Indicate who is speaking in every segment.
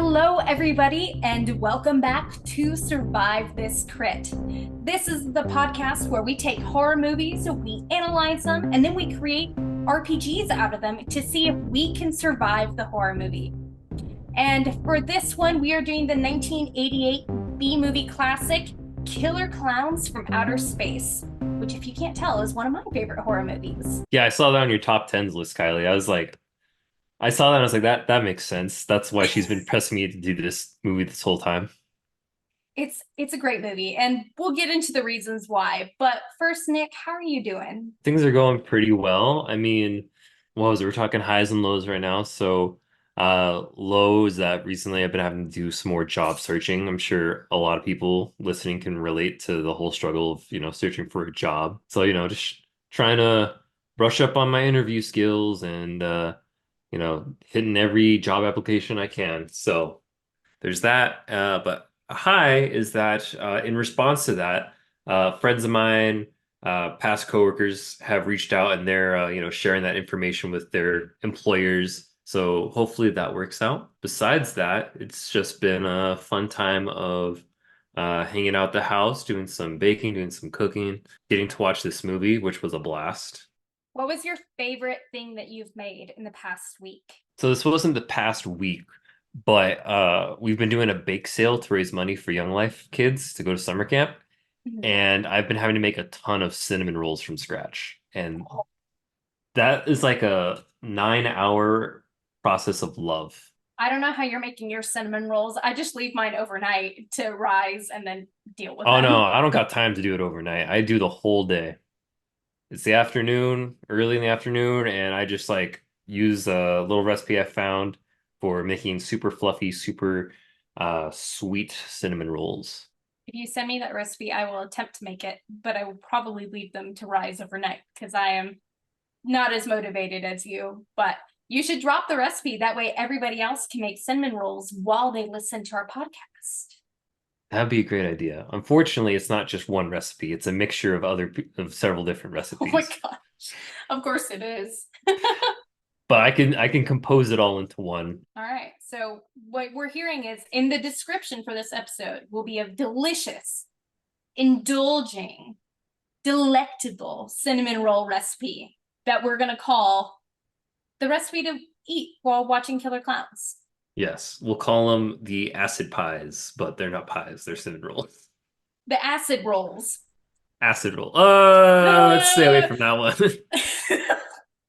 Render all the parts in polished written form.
Speaker 1: Hello, everybody, and welcome back to Survive This Crit. This is the podcast where we take horror movies, we analyze them, and then we create RPGs out of them to see if we can survive the horror movie. And for this one, we are doing the 1988 B movie classic, Killer Klowns from Outer Space, which, if you can't tell, is one of my favorite horror movies.
Speaker 2: Yeah, I saw that on your top tens list, Kylie. I saw that and I was like, that makes sense. That's why she's been pressing me to do this movie this whole time.
Speaker 1: It's a great movie, and we'll get into the reasons why. But first, Nick, how are you doing?
Speaker 2: Things are going pretty well. I mean, what was it? We're talking highs and lows right now. So, lows that recently I've been having to do some more job searching. I'm sure a lot of people listening can relate to the whole struggle of, searching for a job. So, just trying to brush up on my interview skills and hitting every job application I can. So, there's that. But a high is that in response to that, friends of mine, past coworkers have reached out and they're sharing that information with their employers. So hopefully that works out. Besides that, it's just been a fun time of hanging out the house, doing some baking, doing some cooking, getting to watch this movie, which was a blast.
Speaker 1: What was your favorite thing that you've made in the past week?
Speaker 2: So this wasn't the past week, but we've been doing a bake sale to raise money for Young Life kids to go to summer camp,
Speaker 1: Mhm.
Speaker 2: and I've been having to make a ton of cinnamon rolls from scratch. And that is like a 9 hour process of love.
Speaker 1: I don't know how you're making your cinnamon rolls. I just leave mine overnight to rise and then deal with
Speaker 2: Oh no,
Speaker 1: them.
Speaker 2: I don't got time to do it overnight. I do the whole day. It's the afternoon, early in the afternoon, and I just like use a little recipe I found for making super fluffy, super sweet cinnamon rolls.
Speaker 1: If you send me that recipe, I will attempt to make it, but I will probably leave them to rise overnight because I am not as motivated as you. But you should drop the recipe. That way, everybody else can make cinnamon rolls while they listen to our podcast.
Speaker 2: That'd be a great idea. Unfortunately, it's not just one recipe. It's a mixture of of several different
Speaker 1: Oh my
Speaker 2: recipes.
Speaker 1: gosh. Of course it is.
Speaker 2: But I can compose it all into one.
Speaker 1: All right. So, what we're hearing is in the description for this episode will be a delicious, indulging, delectable cinnamon roll recipe that we're going to call the recipe to eat while watching Killer Clowns.
Speaker 2: Yes, we'll call them the acid pies, but they're not pies, they're cinnamon rolls.
Speaker 1: The acid rolls.
Speaker 2: Acid roll. Let's stay away
Speaker 1: I
Speaker 2: from that one.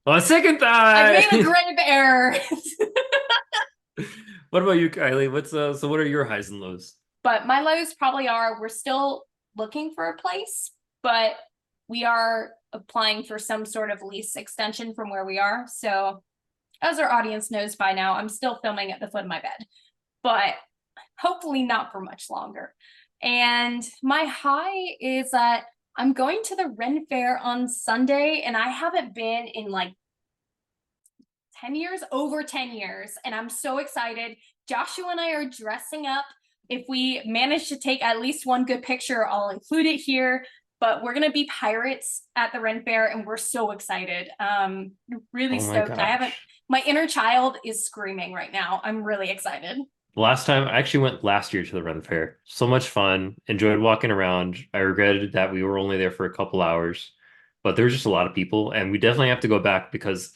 Speaker 2: On second thigh.
Speaker 1: made a grave error.
Speaker 2: What about you, Kylie? So what are your highs and lows?
Speaker 1: But my lows probably are we're still looking for a place, but we are applying for some sort of lease extension from where we are. So, as our audience knows by now, I'm still filming at the foot of my bed, but hopefully not for much longer. And my high is that I'm going to the Ren Fair on Sunday, and I haven't been in like 10 years, over 10 years, and I'm so excited. Joshua and I are dressing up. If we manage to take at least one good picture, I'll include it here. But we're gonna be pirates at the Ren Fair, and we're so excited. Really
Speaker 2: Oh my
Speaker 1: stoked. I haven't.
Speaker 2: gosh.
Speaker 1: My inner child is screaming right now. I'm really excited.
Speaker 2: Last time I actually went last year to the Run Fair. So much fun. Enjoyed walking around. I regretted that we were only there for a couple hours, but there was just a lot of people, and we definitely have to go back because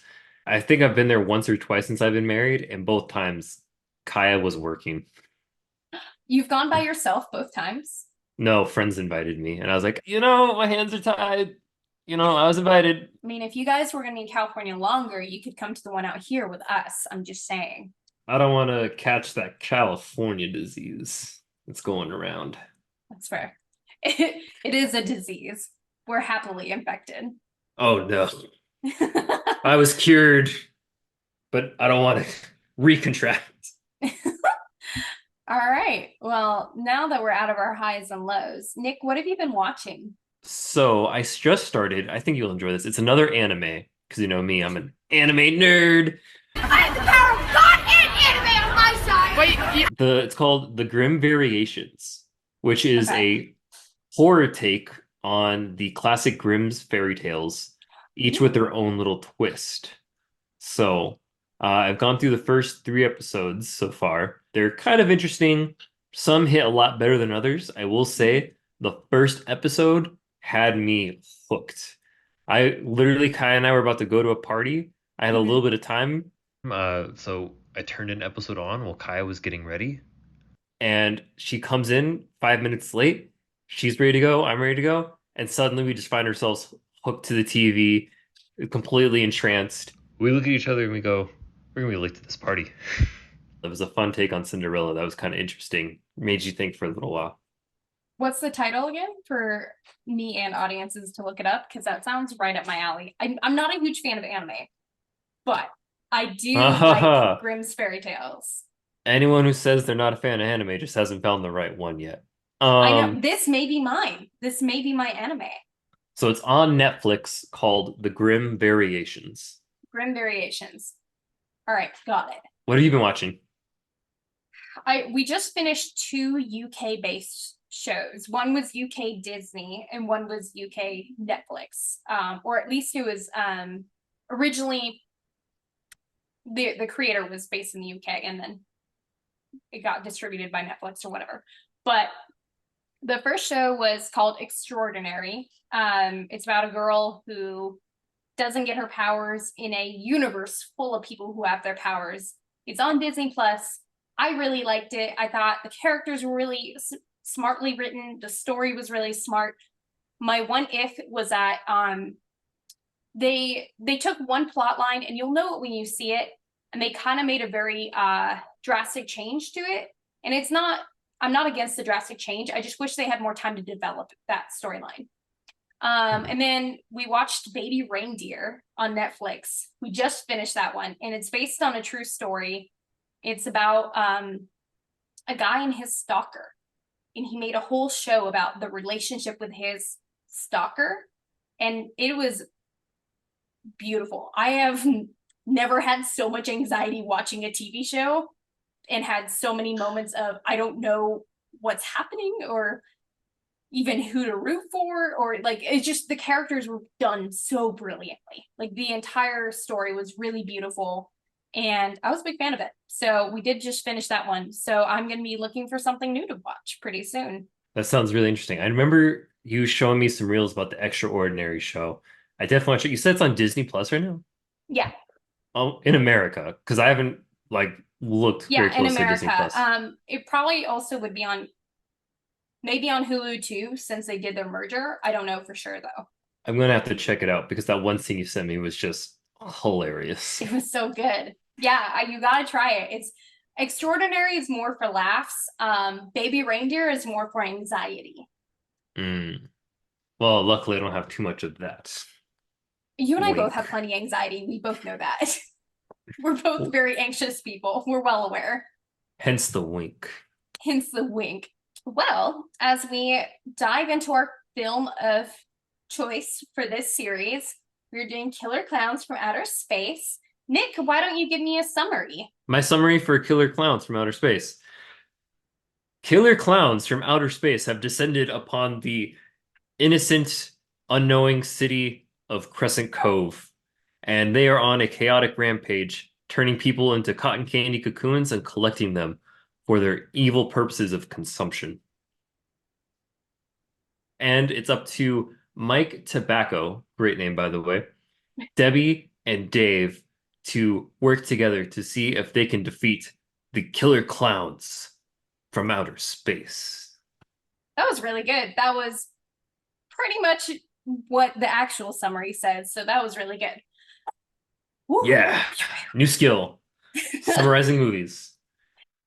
Speaker 2: I think I've been there once or twice since I've been married, and both times Kaya was working.
Speaker 1: You've gone by yourself both times.
Speaker 2: No, friends invited me, and I was like, my hands are tied. I was invited.
Speaker 1: I mean, if you guys were gonna be in California longer, you could come to the one out here with us. I'm just saying.
Speaker 2: I don't want to catch that California disease that's going around.
Speaker 1: That's fair. It is a disease. We're happily infected.
Speaker 2: Oh no. I was cured, but I don't want to recontract.
Speaker 1: All right. Well, now that we're out of our highs and lows, Nick, what have you been watching?
Speaker 2: So I just started. I think you'll enjoy this. It's another anime because you know me, I'm an anime nerd.
Speaker 3: I have the power of God and anime on my side!
Speaker 2: It's called The Grim Variations, which is
Speaker 1: Okay.
Speaker 2: a horror take on the classic Grimm's fairy tales, each with their own little twist. So I've gone through the first three episodes so far. They're kind of interesting. Some hit a lot better than others. I will say the first episode had me hooked. I literally, Kai and I were about to go to a party. I had a
Speaker 1: Mhm.
Speaker 2: little bit of time. So I turned an episode on while Kai was getting ready, and she comes in 5 minutes late. She's ready to go. I'm ready to go. And suddenly we just find ourselves hooked to the TV, completely entranced. We look at each other and we go, we're gonna be late to this party. That was a fun take on Cinderella. That was kind of interesting. Made you think for a little while.
Speaker 1: What's the title again for me and audiences to look it up? Because that sounds right up my alley. I'm not a huge fan of anime, but I do like Grimm's fairy tales.
Speaker 2: Anyone who says they're not a fan of anime just hasn't found the right one yet.
Speaker 1: I know this may be mine. This may be my anime.
Speaker 2: So it's on Netflix called The Grimm Variations.
Speaker 1: Grimm Variations. All right, got it.
Speaker 2: What have you been watching?
Speaker 1: We just finished two UK based shows. One was UK Disney and one was UK Netflix. Or at least it was originally the creator was based in the UK and then it got distributed by Netflix or whatever. But the first show was called Extraordinary. It's about a girl who doesn't get her powers in a universe full of people who have their powers. It's on Disney Plus. I really liked it. I thought the characters were really smartly written. The story was really smart. My one if was that they took one plot line, and you'll know it when you see it, and they kind of made a very drastic change to it. And it's not, I'm not against the drastic change. I just wish they had more time to develop that storyline. And then we watched Baby Reindeer on Netflix. We just finished that one, and it's based on a true story. It's about a guy and his stalker, and he made a whole show about the relationship with his stalker, and it was beautiful. I have never had so much anxiety watching a TV show and had so many moments of I don't know what's happening or even who to root for, or like it's just the characters were done so brilliantly. Like the entire story was really beautiful and I was a big fan of it. So we did just finish that one. So I'm going to be looking for something new to watch pretty soon.
Speaker 2: That sounds really interesting. I remember you showing me some reels about the Extraordinary show. I definitely watch it. You said it's on Disney Plus right now?
Speaker 1: Yeah.
Speaker 2: Oh, in America, because I haven't like looked very
Speaker 1: Yeah, in
Speaker 2: closely at Disney
Speaker 1: America.
Speaker 2: Plus.
Speaker 1: It probably also would be on maybe on Hulu too, since they did their merger. I don't know for sure though.
Speaker 2: I'm gonna have to check it out because that one scene you sent me was just hilarious.
Speaker 1: It was so good. Yeah, you gotta try it. It's Extraordinary is more for laughs. Baby Reindeer is more for anxiety.
Speaker 2: Mm. Well, luckily I don't have too much of that.
Speaker 1: You and I both
Speaker 2: Wink.
Speaker 1: have plenty of anxiety. We both know that. We're both very anxious people. We're well aware.
Speaker 2: Hence the wink.
Speaker 1: Hence the wink. Well, as we dive into our film of choice for this series, we're doing Killer Klowns from Outer Space. Nick, why don't you give me a summary?
Speaker 2: My summary for Killer Klowns from Outer Space. Killer Klowns from outer space have descended upon the innocent, unknowing city of Crescent Cove, and they are on a chaotic rampage, turning people into cotton candy cocoons and collecting them for their evil purposes of consumption. And it's up to Mike Tobacco, great name by the way, Debbie and Dave to work together to see if they can defeat the Killer Klowns from outer space.
Speaker 1: That was really good. That was pretty much what the actual summary says. So that was really good. Woo.
Speaker 2: Yeah, new skill. Summarizing movies.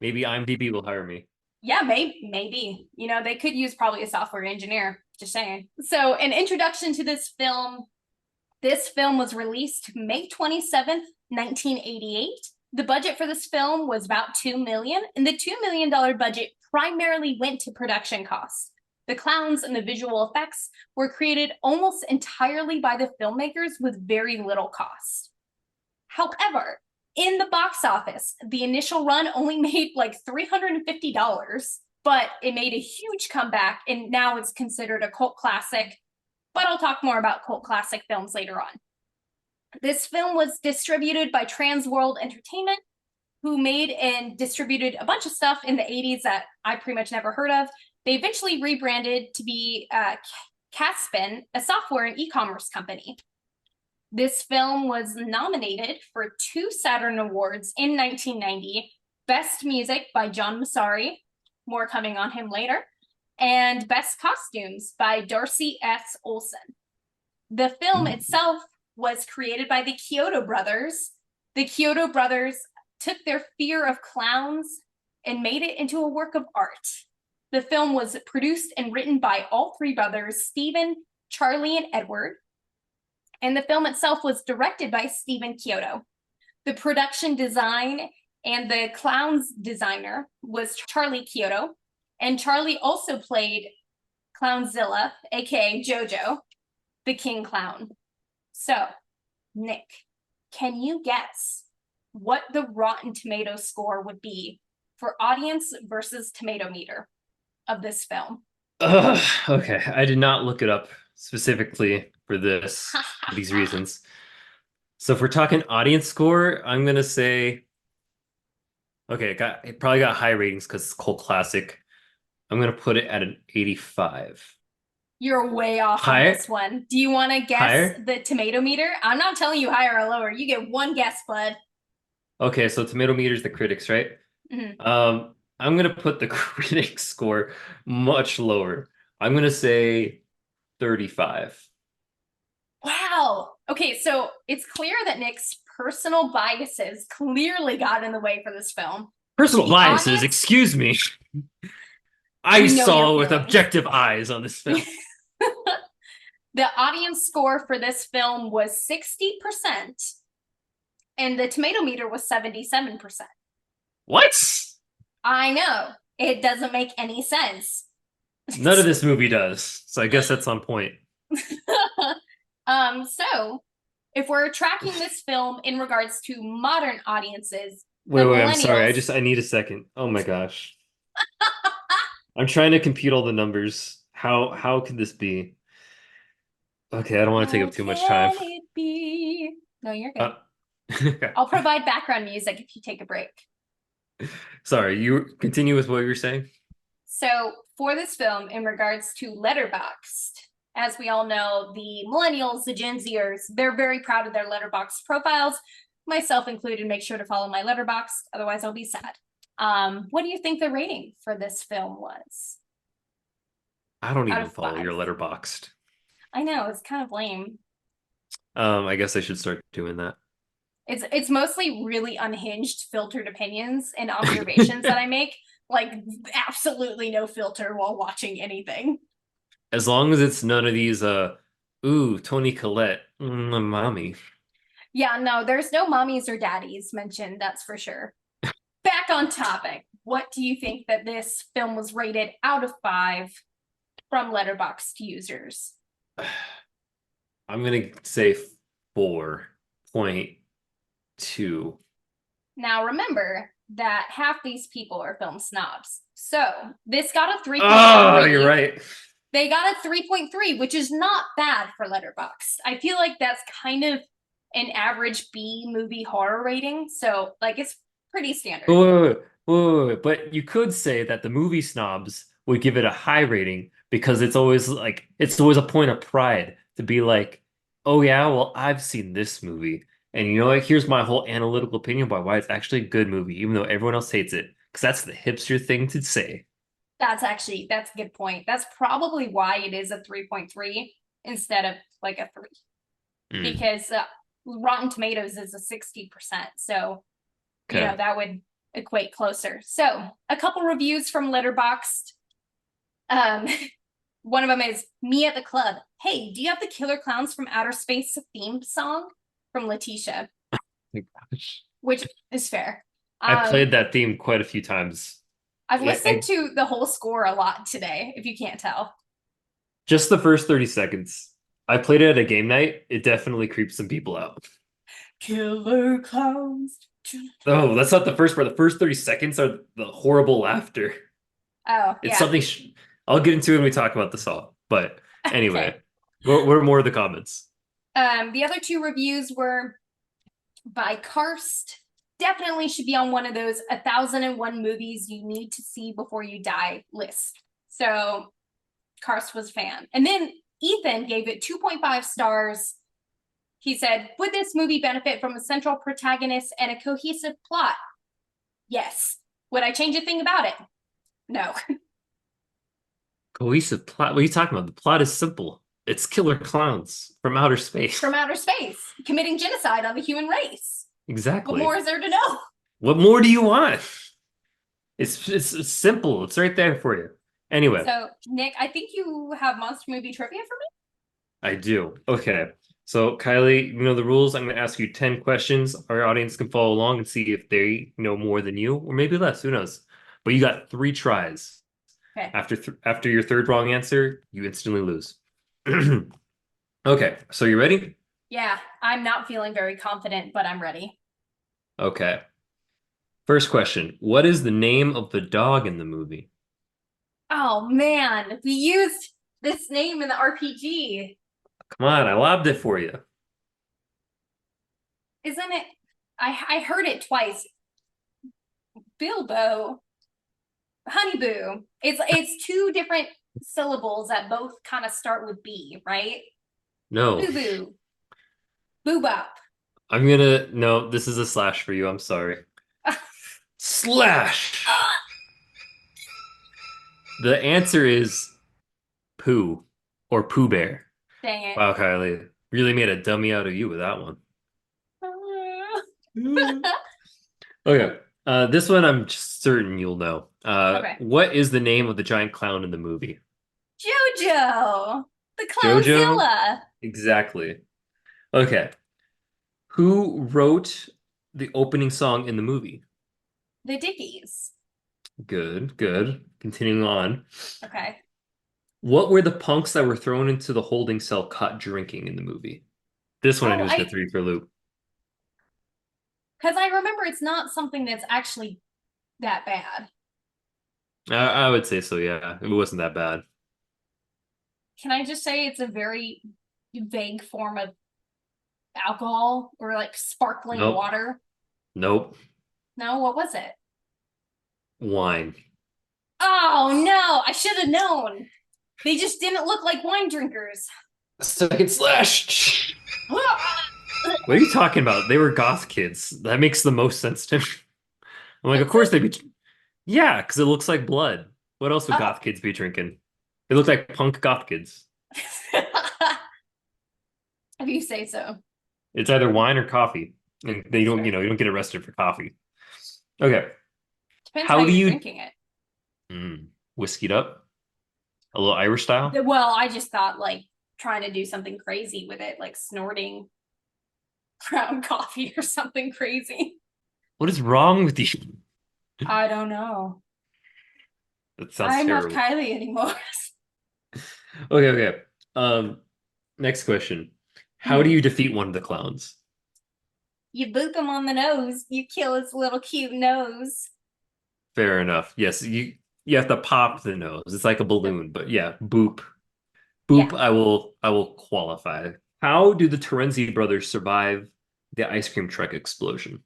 Speaker 2: Maybe IMDb will hire me.
Speaker 1: Yeah, maybe. You know, they could use probably a software engineer. Just saying. So, an introduction to this film. This film was released May 27th, 1988. The budget for this film was about $2 million, and the $2 million budget primarily went to production costs. The clowns and the visual effects were created almost entirely by the filmmakers with very little cost. However, in the box office, the initial run only made like $350, but it made a huge comeback, and now it's considered a cult classic. But I'll talk more about cult classic films later on. This film was distributed by Trans World Entertainment, who made and distributed a bunch of stuff in the 80s that I pretty much never heard of. They eventually rebranded to be Caspin, a software and e-commerce company. This film was nominated for 2 Saturn Awards in 1990, Best Music by John Massari, more coming on him later, and Best Costumes by Darcy S. Olson. The film itself was created by the Chiodo Brothers. The Chiodo Brothers took their fear of clowns and made it into a work of art. The film was produced and written by all 3 brothers, Stephen, Charlie, and Edward. And the film itself was directed by Stephen Chiodo. The production design and the clown's designer was Charlie Chiodo. And Charlie also played Clownzilla, aka Jojo, the King Clown. So, Nick, can you guess what the Rotten Tomato score would be for audience versus tomato meter of this film?
Speaker 2: Okay, I did not look it up specifically for these reasons. So if we're talking audience score, I'm gonna say, okay, it probably got high ratings because it's a cult classic. I'm gonna put it at an 85.
Speaker 1: You're way off
Speaker 2: Higher?
Speaker 1: on this one. Do you want to guess
Speaker 2: Higher?
Speaker 1: the tomato meter? I'm not telling you higher or lower. You get one guess, bud.
Speaker 2: Okay, so tomato meter's the critics, right?
Speaker 1: Mhm.
Speaker 2: I'm gonna put the critic score much lower. I'm gonna say 35.
Speaker 1: Wow. Okay, so it's clear that Nick's personal biases clearly got in the way for this film.
Speaker 2: Personal
Speaker 1: The
Speaker 2: biases,
Speaker 1: audience-
Speaker 2: excuse me. I
Speaker 1: We know
Speaker 2: saw
Speaker 1: your
Speaker 2: with
Speaker 1: feelings.
Speaker 2: objective eyes on this film.
Speaker 1: The audience score for this film was 60%, and the tomato meter was 77%.
Speaker 2: What?
Speaker 1: I know. It doesn't make any sense.
Speaker 2: None of this movie does. So I guess that's on point.
Speaker 1: So if we're tracking this film in regards to modern audiences,
Speaker 2: Wait,
Speaker 1: the
Speaker 2: I'm sorry.
Speaker 1: millennials-
Speaker 2: I need a second. Oh my gosh. I'm trying to compute all the numbers. How could this be? Okay, I don't want to take up too much time.
Speaker 1: How can it be? No, you're good.
Speaker 2: Okay.
Speaker 1: I'll provide background music if you take a break.
Speaker 2: Sorry, you continue with what you were saying?
Speaker 1: So for this film, in regards to Letterboxd, as we all know, the millennials, the Gen Zers, they're very proud of their Letterboxd profiles, myself included. Make sure to follow my Letterboxd, otherwise I'll be sad. What do you think the rating for this film was?
Speaker 2: I don't
Speaker 1: Out
Speaker 2: even
Speaker 1: of
Speaker 2: follow
Speaker 1: 5.
Speaker 2: your Letterboxd.
Speaker 1: I know, it's kind of lame.
Speaker 2: I guess I should start doing that.
Speaker 1: It's mostly really unhinged, filtered opinions and observations that I make. Like, absolutely no filter while watching anything.
Speaker 2: As long as it's none of these, ooh, Tony Collette, mommy.
Speaker 1: Yeah, no, there's no mommies or daddies mentioned, that's for sure. Back on topic. What do you think that this film was rated out of 5 from Letterboxd users?
Speaker 2: I'm gonna say 4.2.
Speaker 1: Now remember that half these people are film snobs. So this got a 3.3.
Speaker 2: Oh, you're right.
Speaker 1: They got a 3.3, which is not bad for Letterboxd. I feel like that's kind of an average B movie horror rating. So like it's pretty standard.
Speaker 2: Wait. But you could say that the movie snobs would give it a high rating because it's always a point of pride to be like, oh yeah, well, I've seen this movie. And you know what? Here's my whole analytical opinion about why it's actually a good movie, even though everyone else hates it. Because that's the hipster thing to say.
Speaker 1: That's a good point. That's probably why it is a 3.3 instead of like a 3. Because Rotten Tomatoes is a 60%. So,
Speaker 2: Okay.
Speaker 1: you know, that would equate closer. So, a couple reviews from Letterboxd. One of them is Me at the Club. Hey, do you have the Killer Klowns from Outer Space theme song? From Letitia.
Speaker 2: My gosh.
Speaker 1: Which is fair.
Speaker 2: I played that theme quite a few times.
Speaker 1: I've listened to the whole score a lot today, if you can't tell.
Speaker 2: Just the first 30 seconds. I played it at a game night. It definitely creeps some people out.
Speaker 1: Killer Klowns.
Speaker 2: Oh, that's not the first part. The first 30 seconds are the horrible laughter.
Speaker 1: Oh,
Speaker 2: It's
Speaker 1: yeah.
Speaker 2: something I'll get into when we talk about the song. But anyway,
Speaker 1: Okay.
Speaker 2: what are more of the comments?
Speaker 1: The other 2 reviews were by Karst definitely should be on one of those 1001 movies you need to see before you die list. So Karst was a fan. And then Ethan gave it 2.5 stars. He said, would this movie benefit from a central protagonist and a cohesive plot? Yes. Would I change a thing about it? No.
Speaker 2: Cohesive plot. What are you talking about? The plot is simple. It's killer clowns from outer space.
Speaker 1: From outer space, committing genocide on the human race.
Speaker 2: Exactly.
Speaker 1: What more is there to know?
Speaker 2: What more do you want? It's simple. It's right there for you. Anyway.
Speaker 1: So, Nick, I think you have monster movie trivia for me?
Speaker 2: I do. Okay. So, Kylie, you know the rules. I'm going to ask you 10 questions. Our audience can follow along and see if they know more than you, or maybe less. Who knows? But you got 3 tries.
Speaker 1: Okay.
Speaker 2: After your third wrong answer, you instantly lose. Okay. So, you ready?
Speaker 1: Yeah, I'm not feeling very confident, but I'm ready.
Speaker 2: Okay. First question. What is the name of the dog in the movie?
Speaker 1: Oh, man. We used this name in the RPG.
Speaker 2: Come on, I lobbed it for you.
Speaker 1: Isn't it? I heard it twice. Bilbo. Honeyboo. It's 2 different syllables that both kind of start with B, right?
Speaker 2: No.
Speaker 1: Boo boo. Boobop.
Speaker 2: No, this is a slash for you. I'm sorry. Slash. The answer is Pooh or Pooh Bear.
Speaker 1: Dang it.
Speaker 2: Wow, Kylie. Really made a dummy out of you with that one. Okay. This one I'm certain you'll know.
Speaker 1: Okay.
Speaker 2: What is the name of the giant clown in the movie?
Speaker 1: Jojo. The
Speaker 2: Jojo?
Speaker 1: Clownzilla.
Speaker 2: Exactly. Okay. Who wrote the opening song in the movie?
Speaker 1: The Dickies.
Speaker 2: Good, good. Continuing on.
Speaker 1: Okay.
Speaker 2: What were the punks that were thrown into the holding cell caught drinking in the movie? This one I knew was the 3 for loop.
Speaker 1: Because I remember it's not something that's actually that bad.
Speaker 2: I would say so, yeah. It wasn't that bad.
Speaker 1: Can I just say it's a very vague form of alcohol or like sparkling
Speaker 2: Nope.
Speaker 1: water?
Speaker 2: Nope.
Speaker 1: No, what was it?
Speaker 2: Wine.
Speaker 1: Oh no, I should have known. They just didn't look like wine drinkers.
Speaker 2: Second slash. What are you talking about? They were goth kids. That makes the most sense to me. I'm like, of course they'd be. Yeah, because it looks like blood. What else would goth kids be drinking? They look like punk goth kids.
Speaker 1: If you say so.
Speaker 2: It's either wine or coffee. And they don't, you don't get arrested for coffee. Okay.
Speaker 1: Depends
Speaker 2: How
Speaker 1: how
Speaker 2: do
Speaker 1: you're
Speaker 2: you
Speaker 1: drinking it.
Speaker 2: Whiskeyed up? A little Irish style?
Speaker 1: Well, I just thought like trying to do something crazy with it, like snorting ground coffee or something crazy.
Speaker 2: What is wrong with you?
Speaker 1: I don't know.
Speaker 2: That sounds
Speaker 1: I'm
Speaker 2: terrible.
Speaker 1: not Kylie anymore.
Speaker 2: Okay. Next question. How do you defeat one of the clowns?
Speaker 1: You boop him on the nose. You kill his little cute nose.
Speaker 2: Fair enough. Yes, you have to pop the nose. It's like a balloon, but yeah, boop. Boop,
Speaker 1: Yeah.
Speaker 2: I will qualify. How do the Terenzi brothers survive the ice cream truck explosion?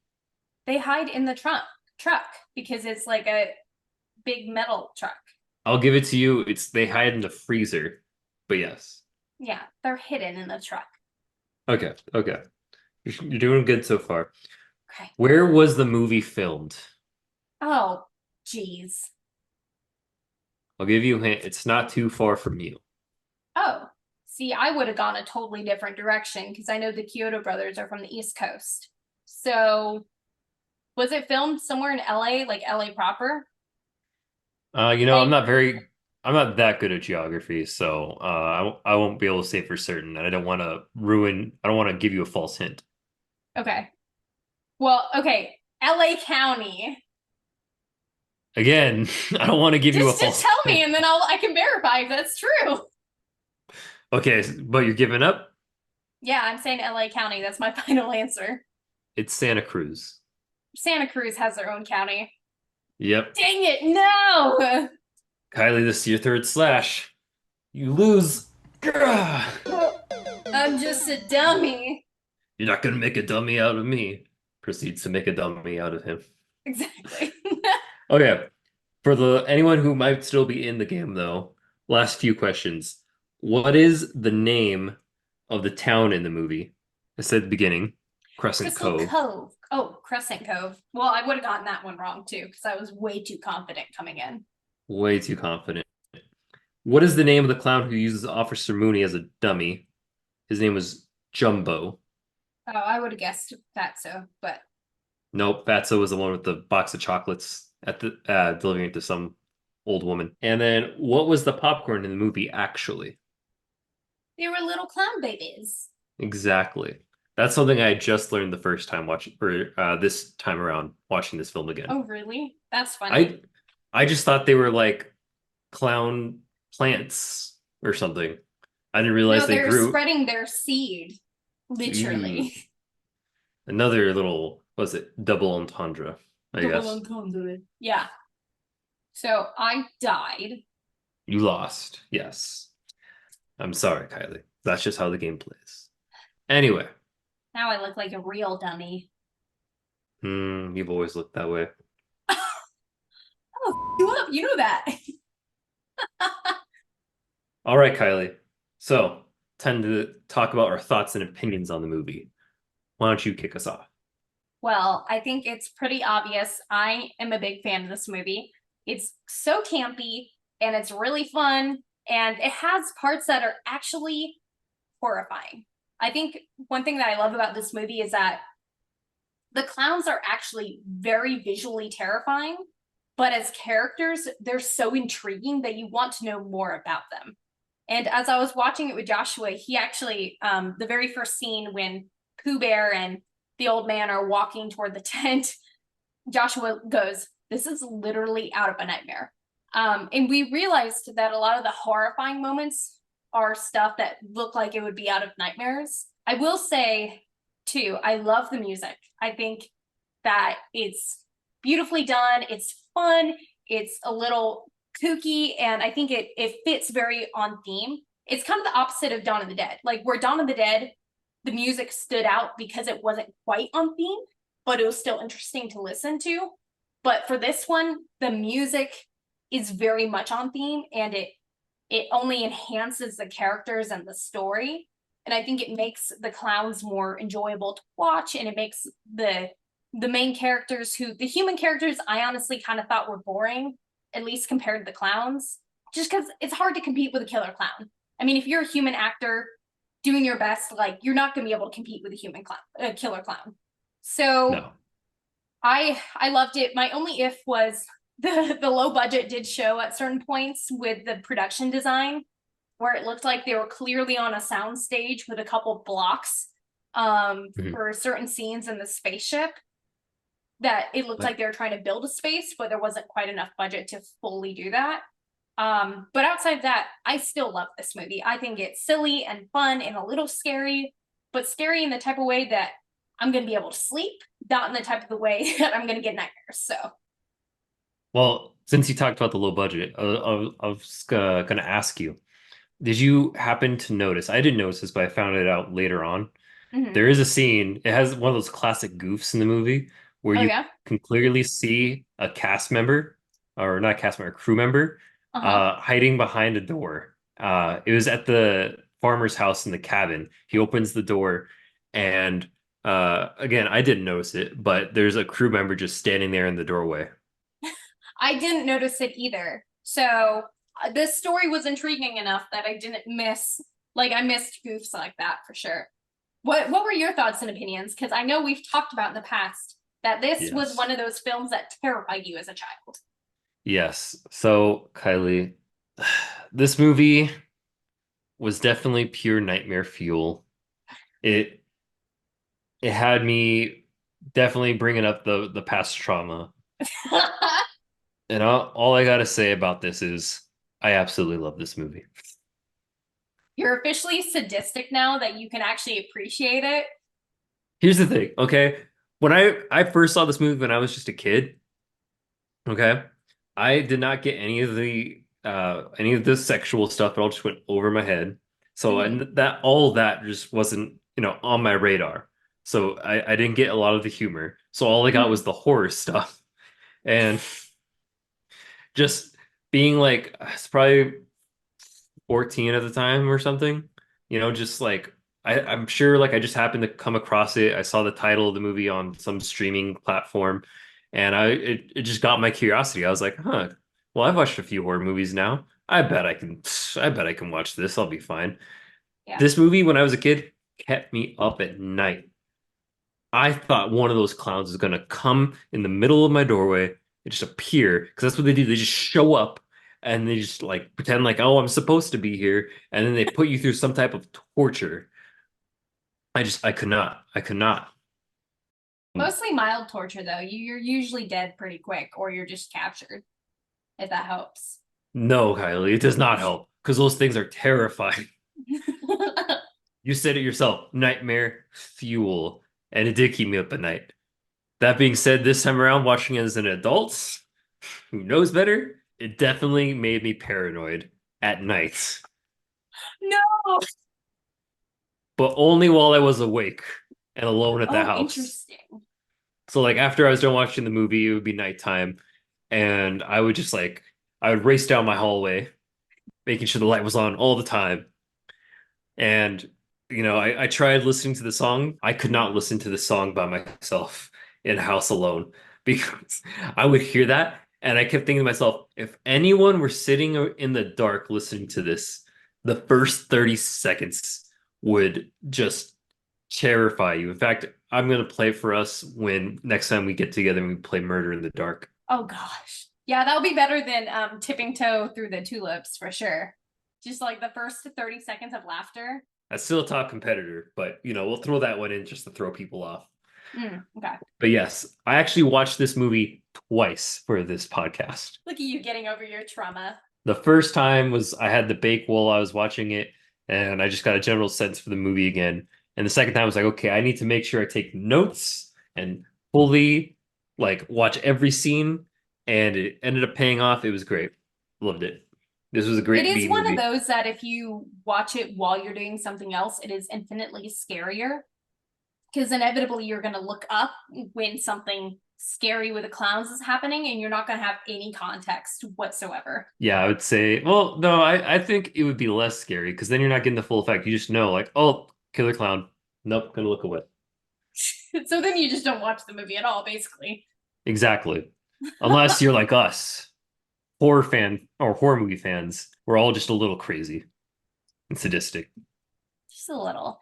Speaker 1: They hide in the truck because it's like a big metal truck.
Speaker 2: I'll give it to you. They hide in the freezer. But yes.
Speaker 1: Yeah, they're hidden in the truck.
Speaker 2: Okay. You're doing good so far.
Speaker 1: Okay.
Speaker 2: Where was the movie filmed?
Speaker 1: Oh, geez.
Speaker 2: I'll give you a hint. It's not too far from you.
Speaker 1: Oh, see, I would have gone a totally different direction because I know the Chiodo Brothers are from the East Coast. So, was it filmed somewhere in LA, like LA proper?
Speaker 2: I'm not that good at geography, so I won't be able to say for certain, and I don't want to give you a false hint.
Speaker 1: Okay. Well, okay, LA County.
Speaker 2: Again, I don't want to give you a false
Speaker 1: Just tell me, and then I can verify if that's true.
Speaker 2: Okay, but you're giving up?
Speaker 1: Yeah, I'm saying LA County. That's my final answer.
Speaker 2: It's Santa Cruz.
Speaker 1: Santa Cruz has their own county.
Speaker 2: Yep.
Speaker 1: Dang it, no!
Speaker 2: Kylie, this is your third slash. You lose.
Speaker 1: I'm just a dummy.
Speaker 2: You're not gonna make a dummy out of me. Proceeds to make a dummy out of him.
Speaker 1: Exactly.
Speaker 2: Okay. For the anyone who might still be in the game though, last few questions. What is the name of the town in the movie? I said at the beginning, Crescent
Speaker 1: Crystal
Speaker 2: Cove.
Speaker 1: Cove. Oh, Crescent Cove. Well, I would have gotten that one wrong too, because I was way too confident coming in.
Speaker 2: Way too confident. What is the name of the clown who uses Officer Mooney as a dummy? His name was Jumbo.
Speaker 1: Oh, I would have guessed that so, but
Speaker 2: Nope, Fatso was the one with the box of chocolates at the delivering it to some old woman. And then what was the popcorn in the movie actually?
Speaker 1: they were little clown babies.
Speaker 2: Exactly. That's something I just learned the first time watching, or this time around watching this film again.
Speaker 1: Oh, really? That's funny.
Speaker 2: I just thought they were like clown plants or something. I didn't realize
Speaker 1: No,
Speaker 2: they
Speaker 1: they're
Speaker 2: grew.
Speaker 1: spreading their seed, literally.
Speaker 2: Another little, was it double entendre, I
Speaker 1: Double
Speaker 2: guess.
Speaker 1: entendre. Yeah. So I died.
Speaker 2: You lost. Yes. I'm sorry, Kylie. That's just how the game plays. Anyway,
Speaker 1: Now I look like a real dummy.
Speaker 2: you've always looked that way.
Speaker 1: Oh, you up? You know that.
Speaker 2: All right, Kylie. So, time to talk about our thoughts and opinions on the movie. Why don't you kick us off?
Speaker 1: Well, I think it's pretty obvious. I am a big fan of this movie. It's so campy and it's really fun and it has parts that are actually horrifying. I think one thing that I love about this movie is that the clowns are actually very visually terrifying, but as characters, they're so intriguing that you want to know more about them. And as I was watching it with Joshua, he actually, the very first scene when Pooh Bear and the old man are walking toward the tent, Joshua goes, "This is literally out of a nightmare." And we realized that a lot of the horrifying moments are stuff that look like it would be out of nightmares. I will say, too, I love the music. I think that it's beautifully done. It's fun. It's a little kooky, and I think it fits very on theme. It's kind of the opposite of Dawn of the Dead. Like where Dawn of the Dead, the music stood out because it wasn't quite on theme, but it was still interesting to listen to. But for this one, the music is very much on theme, and it only enhances the characters and the story. And I think it makes the clowns more enjoyable to watch, and it makes the main characters, who the human characters I honestly kind of thought were boring, at least compared to the clowns, just because it's hard to compete with a killer clown. I mean, if you're a human actor doing your best, like you're not going to be able to compete with a human clown, a killer clown. So
Speaker 2: No.
Speaker 1: I loved it. My only if was the low budget did show at certain points with the production design, where it looked like they were clearly on a sound stage with a couple blocks
Speaker 2: Mhm.
Speaker 1: for certain scenes in the spaceship, that it looked like they were trying to build a space, but there wasn't quite enough budget to fully do that. But outside of that, I still love this movie. I think it's silly and fun and a little scary, but scary in the type of way that I'm going to be able to sleep, not in the type of the way that I'm going to get nightmares. So,
Speaker 2: Well, since you talked about the low budget, I was going to ask you, did you happen to notice? I didn't notice this, but I found it out later on.
Speaker 1: mhm.
Speaker 2: There is a scene, it has one of those classic goofs in the movie where
Speaker 1: Oh
Speaker 2: you
Speaker 1: yeah,
Speaker 2: can clearly see a cast member, or not cast member, a crew member,
Speaker 1: uh-huh.
Speaker 2: hiding behind a door. It was at the farmer's house in the cabin. He opens the door, and again, I didn't notice it, but there's a crew member just standing there in the doorway.
Speaker 1: I didn't notice it either. So this story was intriguing enough that I didn't miss, like I missed goofs like that for sure. What were your thoughts and opinions? Because I know we've talked about in the past that this was
Speaker 2: Yes.
Speaker 1: one of those films that terrified you as a child.
Speaker 2: Yes. So, Kylie, this movie was definitely pure nightmare fuel. It it had me definitely bringing up the past trauma. And all I gotta say about this is I absolutely love this movie.
Speaker 1: You're officially sadistic now that you can actually appreciate it.
Speaker 2: Here's the thing, okay? When I first saw this movie when I was just a kid, okay, I did not get any of the sexual stuff. It all just went over my head. So
Speaker 1: Mhm.
Speaker 2: and that all that just wasn't on my radar. So I didn't get a lot of the humor. So all I got was the horror stuff. And just being like, it's probably 14 at the time or something. Just like I'm sure like I just happened to come across it. I saw the title of the movie on some streaming platform and it just got my curiosity. I was like, huh, well, I've watched a few horror movies now. I bet I can watch this. I'll be fine.
Speaker 1: Yeah.
Speaker 2: This movie, when I was a kid, kept me up at night. I thought one of those clowns was gonna come in the middle of my doorway and just appear because that's what they do. They just show up and they just like pretend like, oh, I'm supposed to be here, and then they put you through some type of torture. I could not. I could not.
Speaker 1: Mostly mild torture though. You're usually dead pretty quick, or you're just captured, if that helps.
Speaker 2: No, Kylie, it does not help because those things are terrifying. You said it yourself, nightmare fuel, and it did keep me up at night. That being said, this time around, watching it as an adult who knows better, it definitely made me paranoid at night,
Speaker 1: No.
Speaker 2: but only while I was awake and alone at the
Speaker 1: Oh,
Speaker 2: house.
Speaker 1: interesting.
Speaker 2: So like after I was done watching the movie, it would be nighttime, and I would race down my hallway, making sure the light was on all the time. And I tried listening to the song. I could not listen to the song by myself in a house alone because I would hear that and I kept thinking to myself, if anyone were sitting in the dark listening to this, the first 30 seconds would just terrify you. In fact, I'm gonna play it for us when next time we get together and we play Murder in the Dark.
Speaker 1: Oh gosh. Yeah, that'll be better than tipping toe through the tulips for sure. Just like the first 30 seconds of laughter.
Speaker 2: That's still a top competitor, but we'll throw that one in just to throw people off.
Speaker 1: Okay.
Speaker 2: But yes, I actually watched this movie twice for this podcast.
Speaker 1: Look at you getting over your trauma.
Speaker 2: The first time was I had the bake while I was watching it, and I just got a general sense for the movie again. And the second time I was like, okay, I need to make sure I take notes and fully like watch every scene. And it ended up paying off. It was great. Loved it. This was a
Speaker 1: It
Speaker 2: great
Speaker 1: is
Speaker 2: B
Speaker 1: one of
Speaker 2: movie.
Speaker 1: those that if you watch it while you're doing something else, it is infinitely scarier. Because inevitably you're going to look up when something scary with the clowns is happening and you're not going to have any context whatsoever.
Speaker 2: Yeah, I would say, well, no, I think it would be less scary because then you're not getting the full effect. You just know, like, oh, killer clown. Nope, gonna look away.
Speaker 1: So then you just don't watch the movie at all, basically.
Speaker 2: Exactly. Unless you're like us, horror fan or horror movie fans, we're all just a little crazy and sadistic.
Speaker 1: Just a little.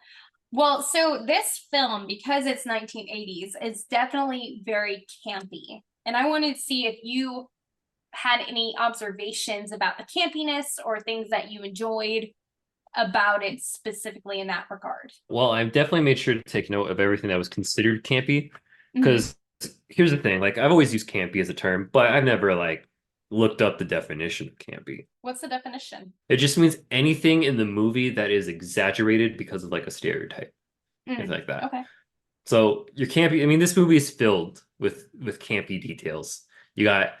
Speaker 1: Well, so this film, because it's 1980s, is definitely very campy. And I wanted to see if you had any observations about the campiness or things that you enjoyed about it specifically in that regard.
Speaker 2: Well, I've definitely made sure to take note of everything that was considered campy
Speaker 1: Mhm.
Speaker 2: because here's the thing, like I've always used campy as a term, but I've never like looked up the definition of campy.
Speaker 1: What's the definition?
Speaker 2: It just means anything in the movie that is exaggerated because of like a stereotype, anything like that.
Speaker 1: Okay.
Speaker 2: So your campy, I mean, this movie is filled with campy details. You got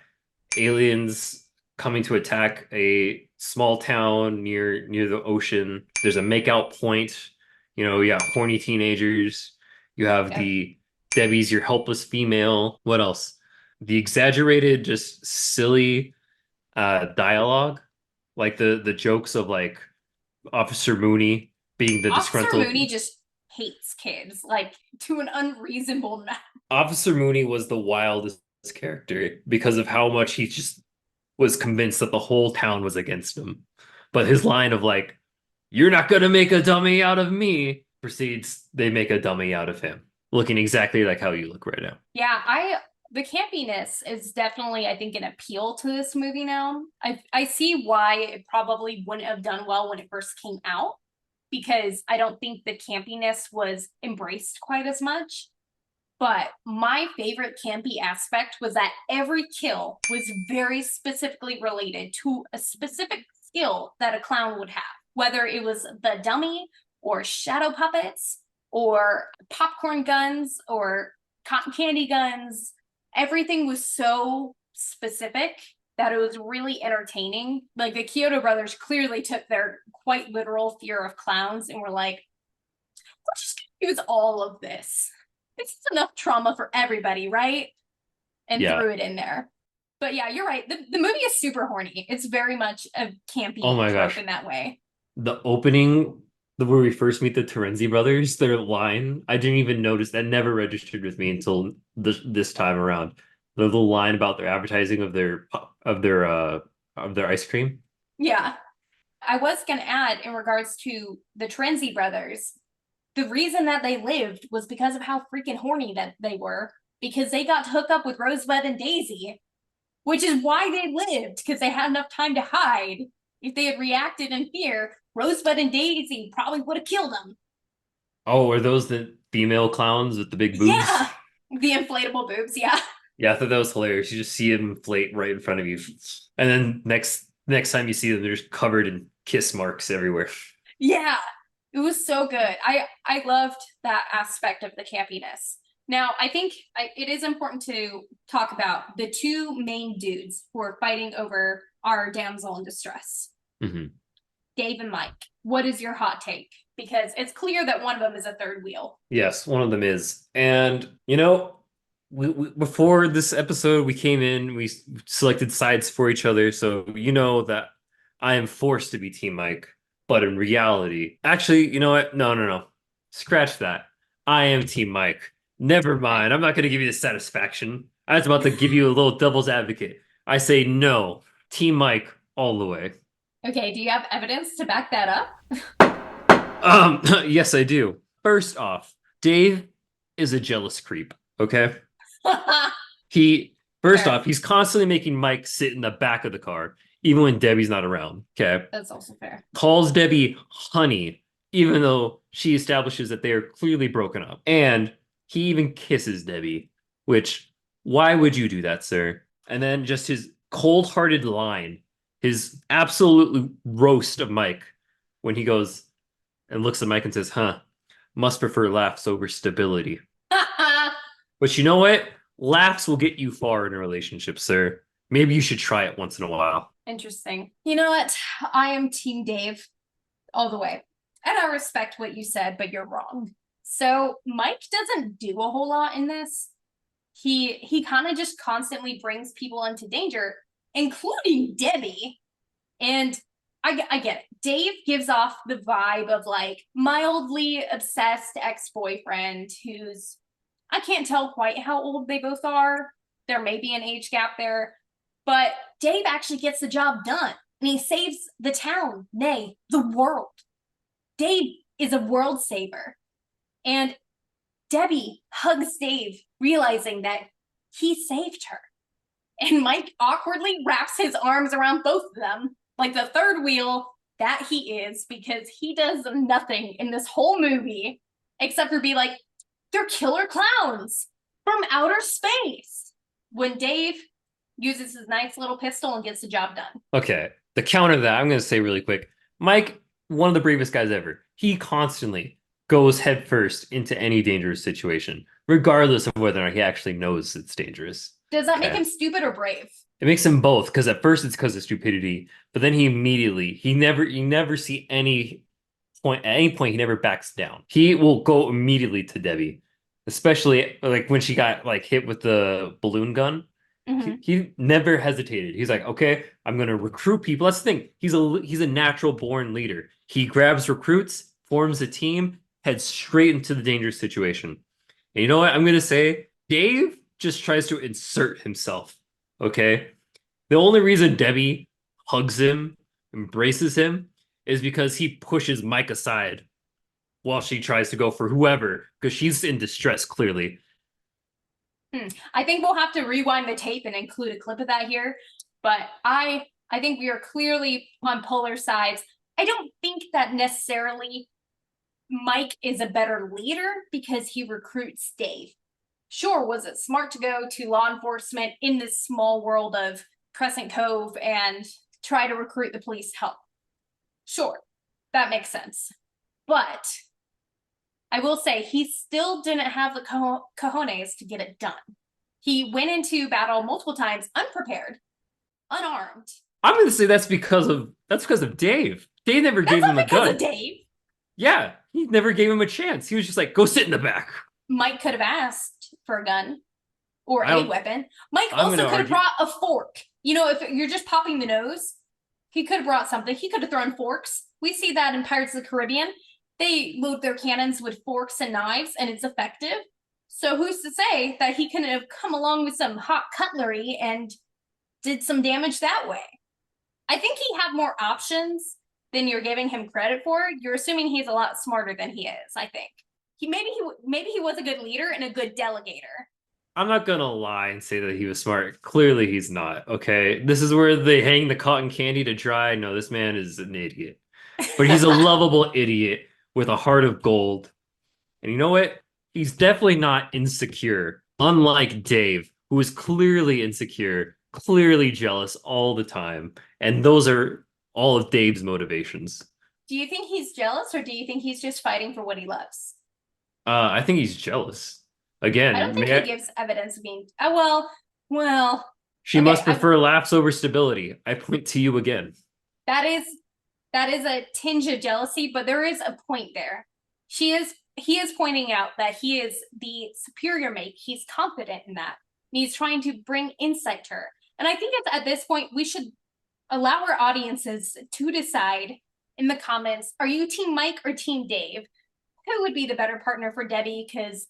Speaker 2: aliens coming to attack a small town near the ocean. There's a makeout point. You got horny teenagers. You have
Speaker 1: Yeah.
Speaker 2: the Debbie's your helpless female. What else? The exaggerated, just silly dialogue, like the jokes of like Officer Mooney being the
Speaker 1: Officer
Speaker 2: disgruntled.
Speaker 1: Mooney just hates kids, like to an unreasonable amount.
Speaker 2: Officer Mooney was the wildest character because of how much he just was convinced that the whole town was against him. But his line of like, "You're not gonna make a dummy out of me," proceeds they make a dummy out of him, looking exactly like how you look right now.
Speaker 1: Yeah, the campiness is definitely, I think, an appeal to this movie now. I see why it probably wouldn't have done well when it first came out, because I don't think the campiness was embraced quite as much. But my favorite campy aspect was that every kill was very specifically related to a specific skill that a clown would have, whether it was the dummy or shadow puppets or popcorn guns or cotton candy guns. Everything was so specific that it was really entertaining. Like the Chiodo Brothers clearly took their quite literal fear of clowns and were like, we're just It was all of this. It's just enough trauma for everybody, right? And
Speaker 2: Yeah.
Speaker 1: threw it in there. But yeah, you're right. The movie is super horny. It's very much a campy
Speaker 2: Oh my
Speaker 1: trope
Speaker 2: gosh.
Speaker 1: in that way.
Speaker 2: The opening, where we first meet the Terenzi brothers, their line, I didn't even notice. That never registered with me until this time around. The little line about their advertising of their ice cream.
Speaker 1: Yeah. I was going to add, in regards to the Terenzi brothers, the reason that they lived was because of how freaking horny that they were, because they got to hook up with Rosebud and Daisy, which is why they lived, because they had enough time to hide. If they had reacted in fear, Rosebud and Daisy probably would have killed them.
Speaker 2: Oh, are those the female clowns with the big boobs?
Speaker 1: Yeah, the inflatable boobs, yeah.
Speaker 2: Yeah, I thought that was hilarious. You just see them inflate right in front of you. And then next time you see them, they're just covered in kiss marks everywhere.
Speaker 1: Yeah, it was so good. I loved that aspect of the campiness. Now, I think it is important to talk about the two main dudes who are fighting over our damsel in distress.
Speaker 2: Mm-hmm.
Speaker 1: Dave and Mike. What is your hot take? Because it's clear that one of them is a third wheel.
Speaker 2: Yes, one of them is. And, we before this episode, we came in, we selected sides for each other. So, you know that I am forced to be Team Mike. But in reality, actually, you know what? No. Scratch that. I am Team Mike. Never mind. I'm not going to give you the satisfaction. I was about to give you a little devil's advocate. I say no. Team Mike all the way.
Speaker 1: Okay, do you have evidence to back that up?
Speaker 2: Yes, I do. First off, Dave is a jealous creep, okay? First
Speaker 1: Fair.
Speaker 2: off, he's constantly making Mike sit in the back of the car, even when Debbie's not around, okay?
Speaker 1: That's also fair.
Speaker 2: Calls Debbie honey, even though she establishes that they are clearly broken up. And he even kisses Debbie, which, why would you do that, sir? And then just his cold-hearted line, his absolute roast of Mike, when he goes and looks at Mike and says, must prefer laughs over stability. But you know what? Laughs will get you far in a relationship, sir. Maybe you should try it once in a while.
Speaker 1: Interesting. You know what? I am Team Dave all the way. And I respect what you said, but you're wrong. So Mike doesn't do a whole lot in this. He kind of just constantly brings people into danger, including Debbie. And I get it. Dave gives off the vibe of like mildly obsessed ex-boyfriend who's, I can't tell quite how old they both are. There may be an age gap there, but Dave actually gets the job done and he saves the town, nay, the world. Dave is a world saver. And Debbie hugs Dave, realizing that he saved her. And Mike awkwardly wraps his arms around both of them, like the third wheel that he is, because he does nothing in this whole movie except for be like, they're killer clowns from outer space. When Dave uses his nice little pistol and gets the job done.
Speaker 2: Okay, to counter that, I'm going to say really quick, Mike, one of the bravest guys ever. He constantly goes headfirst into any dangerous situation, regardless of whether or not he actually knows it's dangerous.
Speaker 1: Does that make him stupid or brave?
Speaker 2: It makes him both, because at first it's because of stupidity, but then you never see any point, at any point he never backs down. He will go immediately to Debbie, especially like when she got like hit with the balloon gun.
Speaker 1: Mm-hmm.
Speaker 2: He never hesitated. He's like, okay, I'm gonna recruit people. That's the thing. He's a natural born leader. He grabs recruits, forms a team, heads straight into the dangerous situation. And you know what I'm gonna say? Dave just tries to insert himself. Okay? The only reason Debbie hugs him, embraces him, is because he pushes Mike aside while she tries to go for whoever, because she's in distress, clearly.
Speaker 1: I think we'll have to rewind the tape and include a clip of that here. But I think we are clearly on polar sides. I don't think that necessarily Mike is a better leader because he recruits Dave. Sure, was it smart to go to law enforcement in this small world of Crescent Cove and try to recruit the police help? Sure, that makes sense. But I will say he still didn't have the cojones to get it done. He went into battle multiple times unprepared, unarmed.
Speaker 2: I'm going to say that's because of Dave. Dave never gave him a gun.
Speaker 1: That's not because of Dave.
Speaker 2: Yeah, he never gave him a chance. He was just like, go sit in the back.
Speaker 1: Mike could have asked for a gun or
Speaker 2: I
Speaker 1: a
Speaker 2: don't,
Speaker 1: weapon. Mike
Speaker 2: I'm
Speaker 1: also
Speaker 2: gonna
Speaker 1: could have
Speaker 2: argue.
Speaker 1: brought a fork. You know, if you're just popping the nose, he could have brought something. He could have thrown forks. We see that in Pirates of the Caribbean. They load their cannons with forks and knives, and it's effective. So who's to say that he couldn't have come along with some hot cutlery and did some damage that way? I think he had more options than you're giving him credit for. You're assuming he's a lot smarter than he is, I think. Maybe he was a good leader and a good delegator.
Speaker 2: I'm not gonna lie and say that he was smart. Clearly, he's not. Okay, this is where they hang the cotton candy to dry. No, this man is an idiot, but he's a lovable idiot with a heart of gold. And you know what? He's definitely not insecure, unlike Dave, who is clearly insecure, clearly jealous all the time. And those are all of Dave's motivations.
Speaker 1: Do you think he's jealous or do you think he's just fighting for what he loves?
Speaker 2: I think he's jealous.
Speaker 1: I don't
Speaker 2: Again,
Speaker 1: think he gives evidence of being. Oh, well.
Speaker 2: she
Speaker 1: Okay,
Speaker 2: must prefer laughs over stability. I point to you again.
Speaker 1: that is a tinge of jealousy, but there is a point there. He is pointing out that he is the superior mate. He's confident in that. And he's trying to bring insight to her. And I think it's at this point we should allow our audiences to decide in the comments, are you Team Mike or Team Dave? Who would be the better partner for Debbie? Because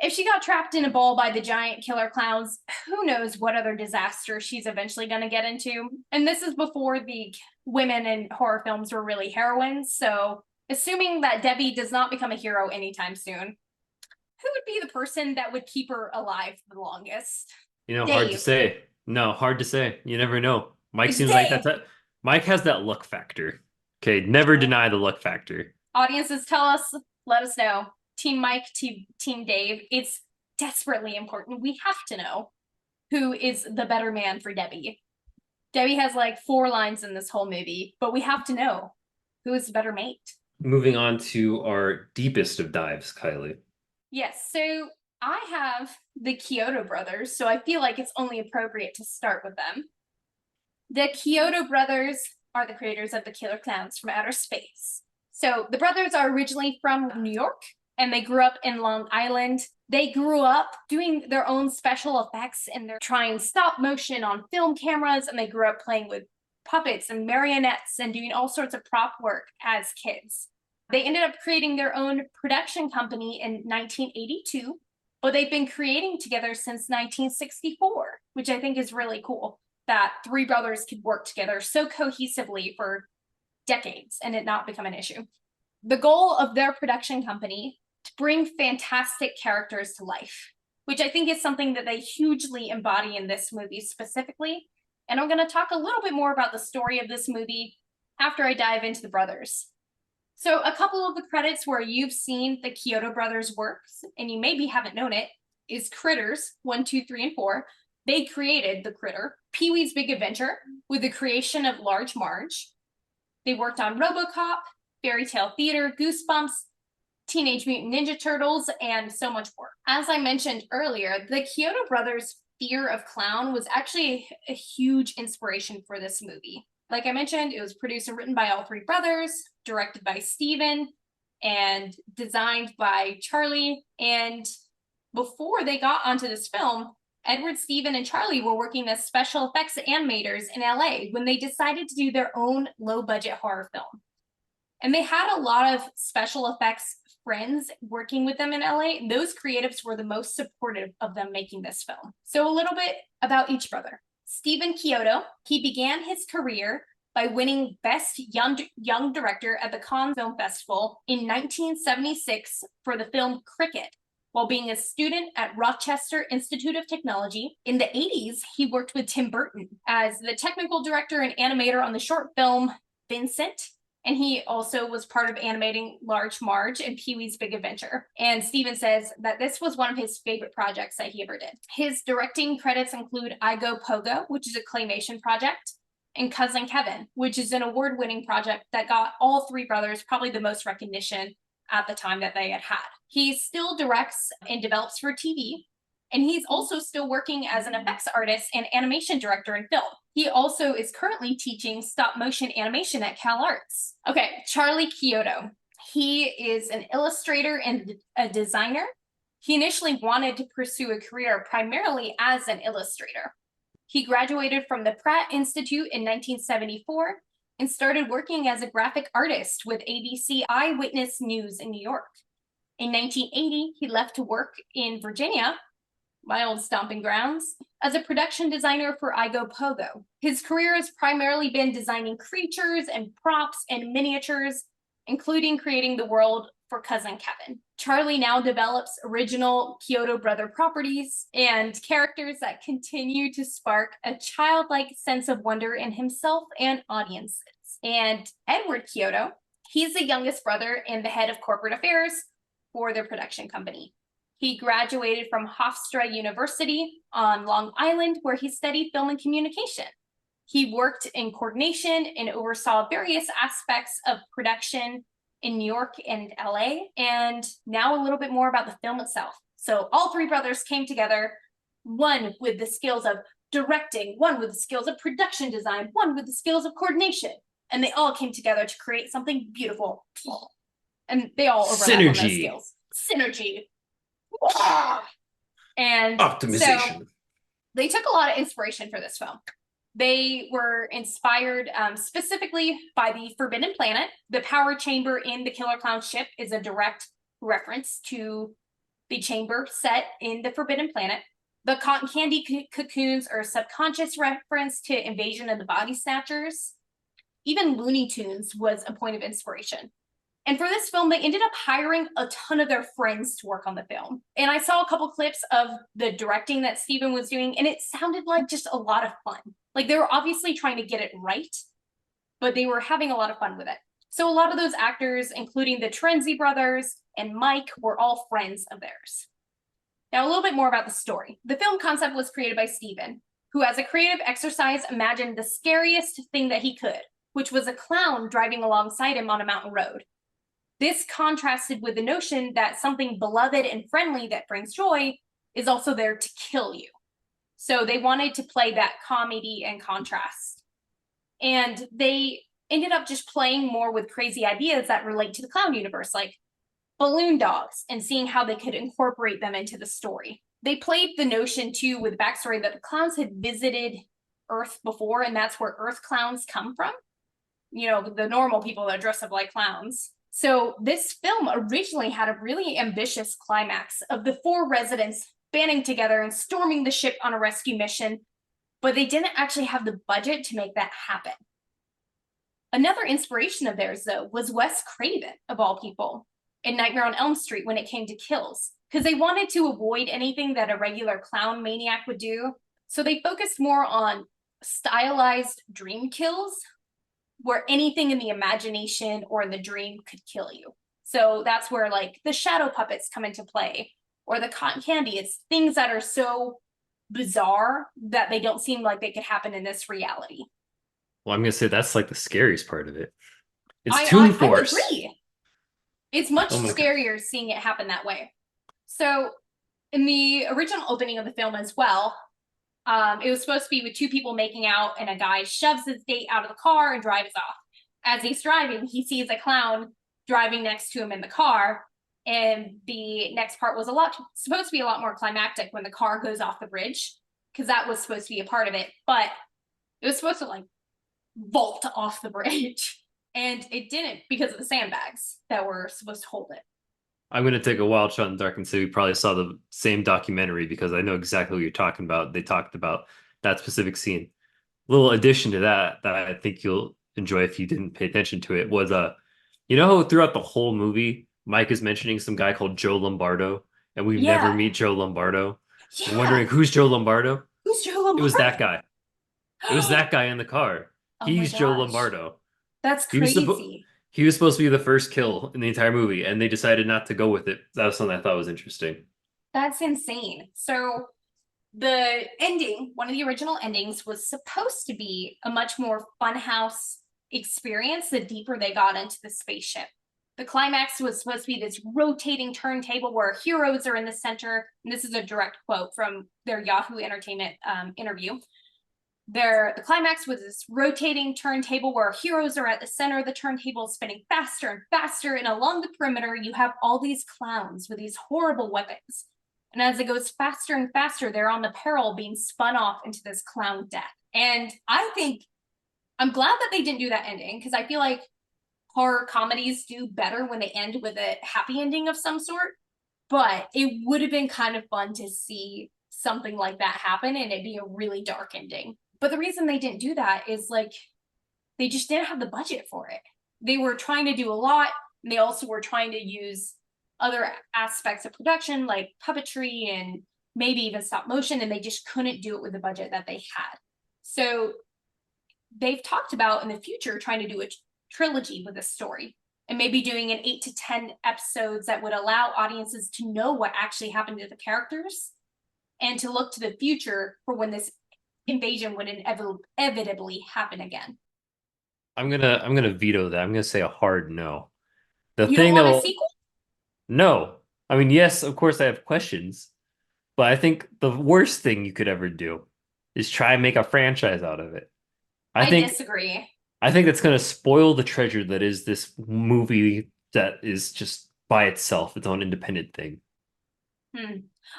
Speaker 1: if she got trapped in a ball by the giant killer clowns, who knows what other disaster she's eventually going to get into. And this is before the women in horror films were really heroines. So assuming that Debbie does not become a hero anytime soon, who would be the person that would keep her alive the longest?
Speaker 2: You know, hard to
Speaker 1: Dave.
Speaker 2: say. No, hard to say. You never know. Mike
Speaker 1: It's
Speaker 2: seems like
Speaker 1: Dave.
Speaker 2: Mike has that luck factor. Okay, never deny the luck factor.
Speaker 1: Audiences, tell us, let us know. Team Mike, Team Dave. It's desperately important. We have to know who is the better man for Debbie. Debbie has like 4 lines in this whole movie, but we have to know who is the better mate.
Speaker 2: Moving on to our deepest of dives, Kylie.
Speaker 1: Yes, so I have the Chiodo Brothers, so I feel like it's only appropriate to start with them. The Chiodo Brothers are the creators of the Killer Klowns from Outer Space. So the brothers are originally from New York, and they grew up in Long Island. They grew up doing their own special effects, and they're trying stop motion on film cameras, and they grew up playing with puppets and marionettes and doing all sorts of prop work as kids. They ended up creating their own production company in 1982, but they've been creating together since 1964, which I think is really cool that 3 brothers could work together so cohesively for decades and it not become an issue. The goal of their production company to bring fantastic characters to life, which I think is something that they hugely embody in this movie specifically. And I'm going to talk a little bit more about the story of this movie after I dive into the brothers. So a couple of the credits where you've seen the Chiodo Brothers' works, and you maybe haven't known it, is Critters 1, 2, 3, and 4. They created the critter. Pee-wee's Big Adventure with the creation of Large Marge. They worked on RoboCop, Fairy Tale Theater, Goosebumps, Teenage Mutant Ninja Turtles, and so much more. As I mentioned earlier, the Chiodo Brothers' fear of clown was actually a huge inspiration for this movie. Like I mentioned, it was produced and written by all 3 brothers, directed by Steven, and designed by Charlie. And before they got onto this film, Edward, Steven, and Charlie were working as special effects animators in LA when they decided to do their own low-budget horror film. And they had a lot of special effects friends working with them in LA, and those creatives were the most supportive of them making this film. So a little bit about each brother. Steven Chiodo, he began his career by winning Best Young Director at the Cannes Film Festival in 1976 for the film Cricket, while being a student at Rochester Institute of Technology. In the 80s, he worked with Tim Burton as the technical director and animator on the short film Vincent, and he also was part of animating Large Marge and Pee-wee's Big Adventure. And Steven says that this was one of his favorite projects that he ever did. His directing credits include I Go Pogo, which is a claymation project, and Cousin Kevin, which is an award-winning project that got all 3 brothers probably the most recognition at the time that they had had. He still directs and develops for TV, and he's also still working as an effects artist and animation director in film. He also is currently teaching stop motion animation at Cal Arts. Okay, Charlie Chiodo. He is an illustrator and a designer. He initially wanted to pursue a career primarily as an illustrator. He graduated from the Pratt Institute in 1974 and started working as a graphic artist with ABC Eyewitness News in New York. In 1980, he left to work in Virginia, my old stomping grounds, as a production designer for Igo Pogo. His career has primarily been designing creatures and props and miniatures, including creating the world for Cousin Kevin. Charlie now develops original Chiodo Brother properties and characters that continue to spark a childlike sense of wonder in himself and audiences. And Edward Chiodo, he's the youngest brother and the head of corporate affairs for their production company. He graduated from Hofstra University on Long Island, where he studied film and communication. He worked in coordination and oversaw various aspects of production in New York and LA. And now a little bit more about the film itself. So all three brothers came together, one with the skills of directing, one with the skills of production design, one with the skills of coordination. And they all came together to create something beautiful. And they all overlap on those skills. Synergy. And
Speaker 2: optimization.
Speaker 1: So they took a lot of inspiration for this film. They were inspired specifically by the Forbidden Planet. The power chamber in the Killer Klowns ship is a direct reference to the chamber set in the Forbidden Planet. The cotton candy cocoons are a subconscious reference to Invasion of the Body Snatchers. Even Looney Tunes was a point of inspiration. And for this film, they ended up hiring a ton of their friends to work on the film. And I saw a couple clips of the directing that Steven was doing, and it sounded like just a lot of fun. Like, they were obviously trying to get it right, but they were having a lot of fun with it. So a lot of those actors, including the Trenzi brothers and Mike, were all friends of theirs. Now, a little bit more about the story. The film concept was created by Steven, who, as a creative exercise, imagined the scariest thing that he could, which was a clown driving alongside him on a mountain road. This contrasted with the notion that something beloved and friendly that brings joy is also there to kill you. So they wanted to play that comedy and contrast. And they ended up just playing more with crazy ideas that relate to the clown universe, like balloon dogs, and seeing how they could incorporate them into the story. They played the notion, too, with the backstory that the clowns had visited Earth before, and that's where Earth clowns come from. You know, the normal people that dress up like clowns. So this film originally had a really ambitious climax of the four residents banding together and storming the ship on a rescue mission, but they didn't actually have the budget to make that happen. Another inspiration of theirs, though, was Wes Craven, of all people, in Nightmare on Elm Street when it came to kills, because they wanted to avoid anything that a regular clown maniac would do. So they focused more on stylized dream kills, where anything in the imagination or in the dream could kill you. So that's where, like, the shadow puppets come into play, or the cotton candy. It's things that are so bizarre that they don't seem like they could happen in this reality.
Speaker 2: Well, I'm gonna say that's like the scariest part of it. It's Toon Force.
Speaker 1: I agree. It's much scarier seeing it happen that way. So in the original opening of the film as well, it was supposed to be with two people making out, and a guy shoves his date out of the car and drives off. As he's driving, he sees a clown driving next to him in the car, and the next part was supposed to be a lot more climactic when the car goes off the bridge, because that was supposed to be a part of it, but it was supposed to, like, vault off the bridge, and it didn't because of the sandbags that were supposed to hold it.
Speaker 2: I'm going to take a wild shot in the dark and say we probably saw the same documentary, because I know exactly what you're talking about. They talked about that specific scene. Little addition to that I think you'll enjoy if you didn't pay attention to it was, you know, throughout the whole movie, Mike is mentioning some guy called Joe Lombardo, and we never meet Joe Lombardo.
Speaker 1: Yeah.
Speaker 2: I'm wondering, who's Joe Lombardo?
Speaker 1: Who's Joe Lombardo?
Speaker 2: It was that guy. It was that guy in the car.
Speaker 1: Oh,
Speaker 2: He's Joe Lombardo.
Speaker 1: That's crazy.
Speaker 2: He was supposed to be the first kill in the entire movie, and they decided not to go with it. That was something I thought was interesting.
Speaker 1: That's insane. So the ending, one of the original endings, was supposed to be a much more funhouse experience the deeper they got into the spaceship. The climax was supposed to be this rotating turntable where heroes are in the center. And this is a direct quote from their Yahoo Entertainment interview. the climax was this rotating turntable where heroes are at the center of the turntable spinning faster and faster, and along the perimeter you have all these clowns with these horrible weapons, and as it goes faster and faster they're on the peril being spun off into this clown death. And I'm glad that they didn't do that ending, because I feel like horror comedies do better when they end with a happy ending of some sort, but it would have been kind of fun to see something like that happen and it'd be a really dark ending. But the reason they didn't do that is like they just didn't have the budget for it. They were trying to do a lot, and they also were trying to use other aspects of production like puppetry and maybe even stop motion, and they just couldn't do it with the budget that they had. So they've talked about in the future trying to do a trilogy with a story, and maybe doing an 8 to 10 episodes that would allow audiences to know what actually happened to the characters and to look to the future for when this invasion would inevitably happen again.
Speaker 2: I'm gonna veto that. I'm gonna say a hard no. The
Speaker 1: You
Speaker 2: thing
Speaker 1: don't
Speaker 2: that
Speaker 1: want a
Speaker 2: will
Speaker 1: sequel?
Speaker 2: No. I mean, yes, of course I have questions, but I think the worst thing you could ever do is try and make a franchise out of it.
Speaker 1: I
Speaker 2: think
Speaker 1: disagree.
Speaker 2: I think that's gonna spoil the treasure that is this movie that is just by itself, its own independent thing.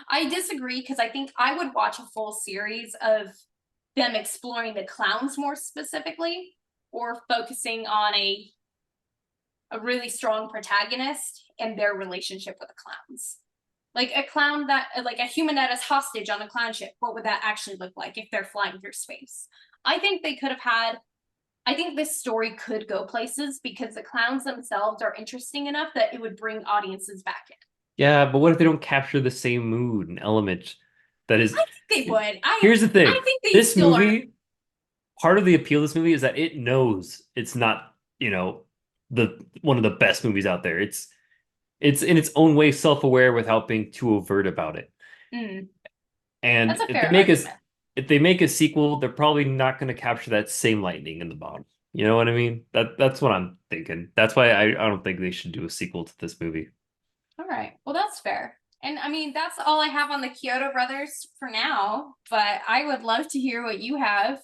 Speaker 1: I disagree, because I think I would watch a full series of them exploring the clowns more specifically, or focusing on a really strong protagonist and their relationship with the clowns. Like a clown that, like a human that is hostage on a clown ship, what would that actually look like if they're flying through space? I think they could have had, I think this story could go places because the clowns themselves are interesting enough that it would bring audiences back in.
Speaker 2: Yeah, but what if they don't capture the same mood and element that is?
Speaker 1: I think they would.
Speaker 2: Here's the thing.
Speaker 1: I think they
Speaker 2: This
Speaker 1: still
Speaker 2: movie, part of the appeal of this movie is that it knows it's not, the one of the best movies out there. It's in its own way self-aware without being too overt about it. And
Speaker 1: That's a
Speaker 2: if
Speaker 1: fair
Speaker 2: they make
Speaker 1: argument.
Speaker 2: if they make a sequel, they're probably not going to capture that same lightning in the bottle. You know what I mean? That's what I'm thinking. That's why I don't think they should do a sequel to this movie.
Speaker 1: All right. Well, that's fair. And I mean, that's all I have on the Chiodo Brothers for now, but I would love to hear what you have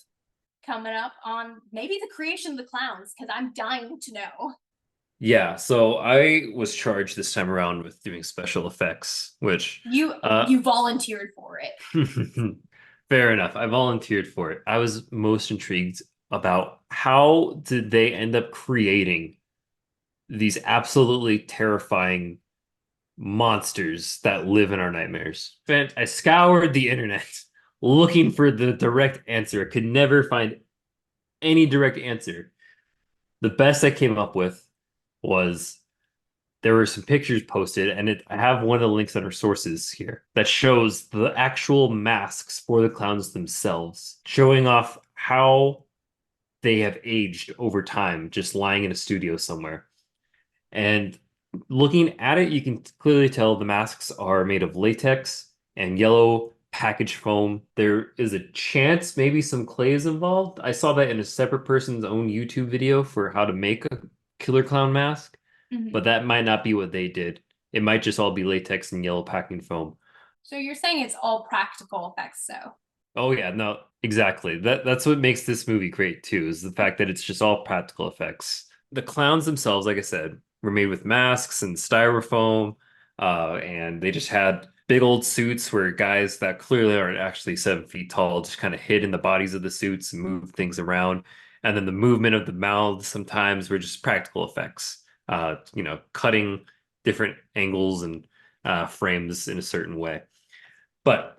Speaker 1: coming up on maybe the creation of the clowns, because I'm dying to know.
Speaker 2: Yeah, so I was charged this time around with doing special effects, which
Speaker 1: You volunteered for it.
Speaker 2: fair enough. I volunteered for it. I was most intrigued about how did they end up creating these absolutely terrifying monsters that live in our nightmares. I scoured the internet looking for the direct answer. I could never find any direct answer. The best I came up with was there were some pictures posted, and I have one of the links on our sources here that shows the actual masks for the clowns themselves, showing off how they have aged over time, just lying in a studio somewhere. And looking at it, you can clearly tell the masks are made of latex and yellow package foam. There is a chance maybe some clay is involved. I saw that in a separate person's own YouTube video for how to make a killer clown mask, but that might not be what they did. It might just all be latex and yellow packing foam.
Speaker 1: So you're saying it's all practical effects, so.
Speaker 2: Oh yeah, no, exactly. That's what makes this movie great too, is the fact that it's just all practical effects. The clowns themselves, like I said, were made with masks and styrofoam, and they just had big old suits where guys that clearly aren't actually 7 feet tall just kind of hid in the bodies of the suits and moved things around. And then the movement of the mouths sometimes were just practical effects, cutting different angles and frames in a certain way. But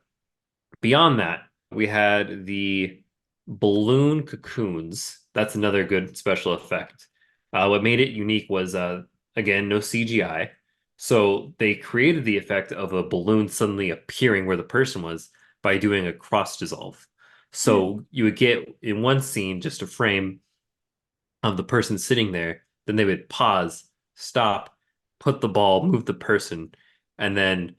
Speaker 2: beyond that, we had the balloon cocoons. That's another good special effect. What made it unique was, again, no CGI. So they created the effect of a balloon suddenly appearing where the person was by doing a cross dissolve. So you would get in one scene just a frame of the person sitting there. Then they would pause, stop, put the ball, move the person, and then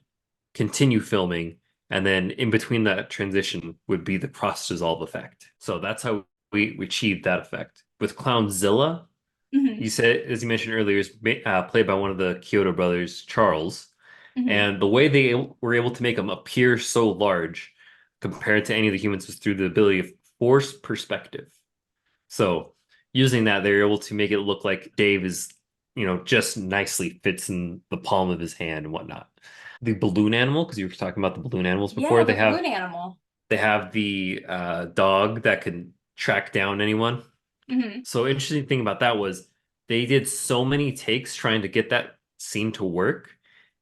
Speaker 2: continue filming. And then in between that transition would be the cross dissolve effect. So that's how we achieved that effect. With Clownzilla, you said, as you mentioned earlier, is played by one of the Chiodo brothers, Charles. And the way they were able to make him appear so large compared to any of the humans was through the ability of forced perspective. So using that, they're able to make it look like Dave is, just nicely fits in the palm of his hand and whatnot. The balloon animal, because you were talking about the balloon animals before,
Speaker 1: Yeah, the balloon animal.
Speaker 2: they have the dog that can track down anyone.
Speaker 1: Hmm.
Speaker 2: So interesting thing about that was they did so many takes trying to get that scene to work.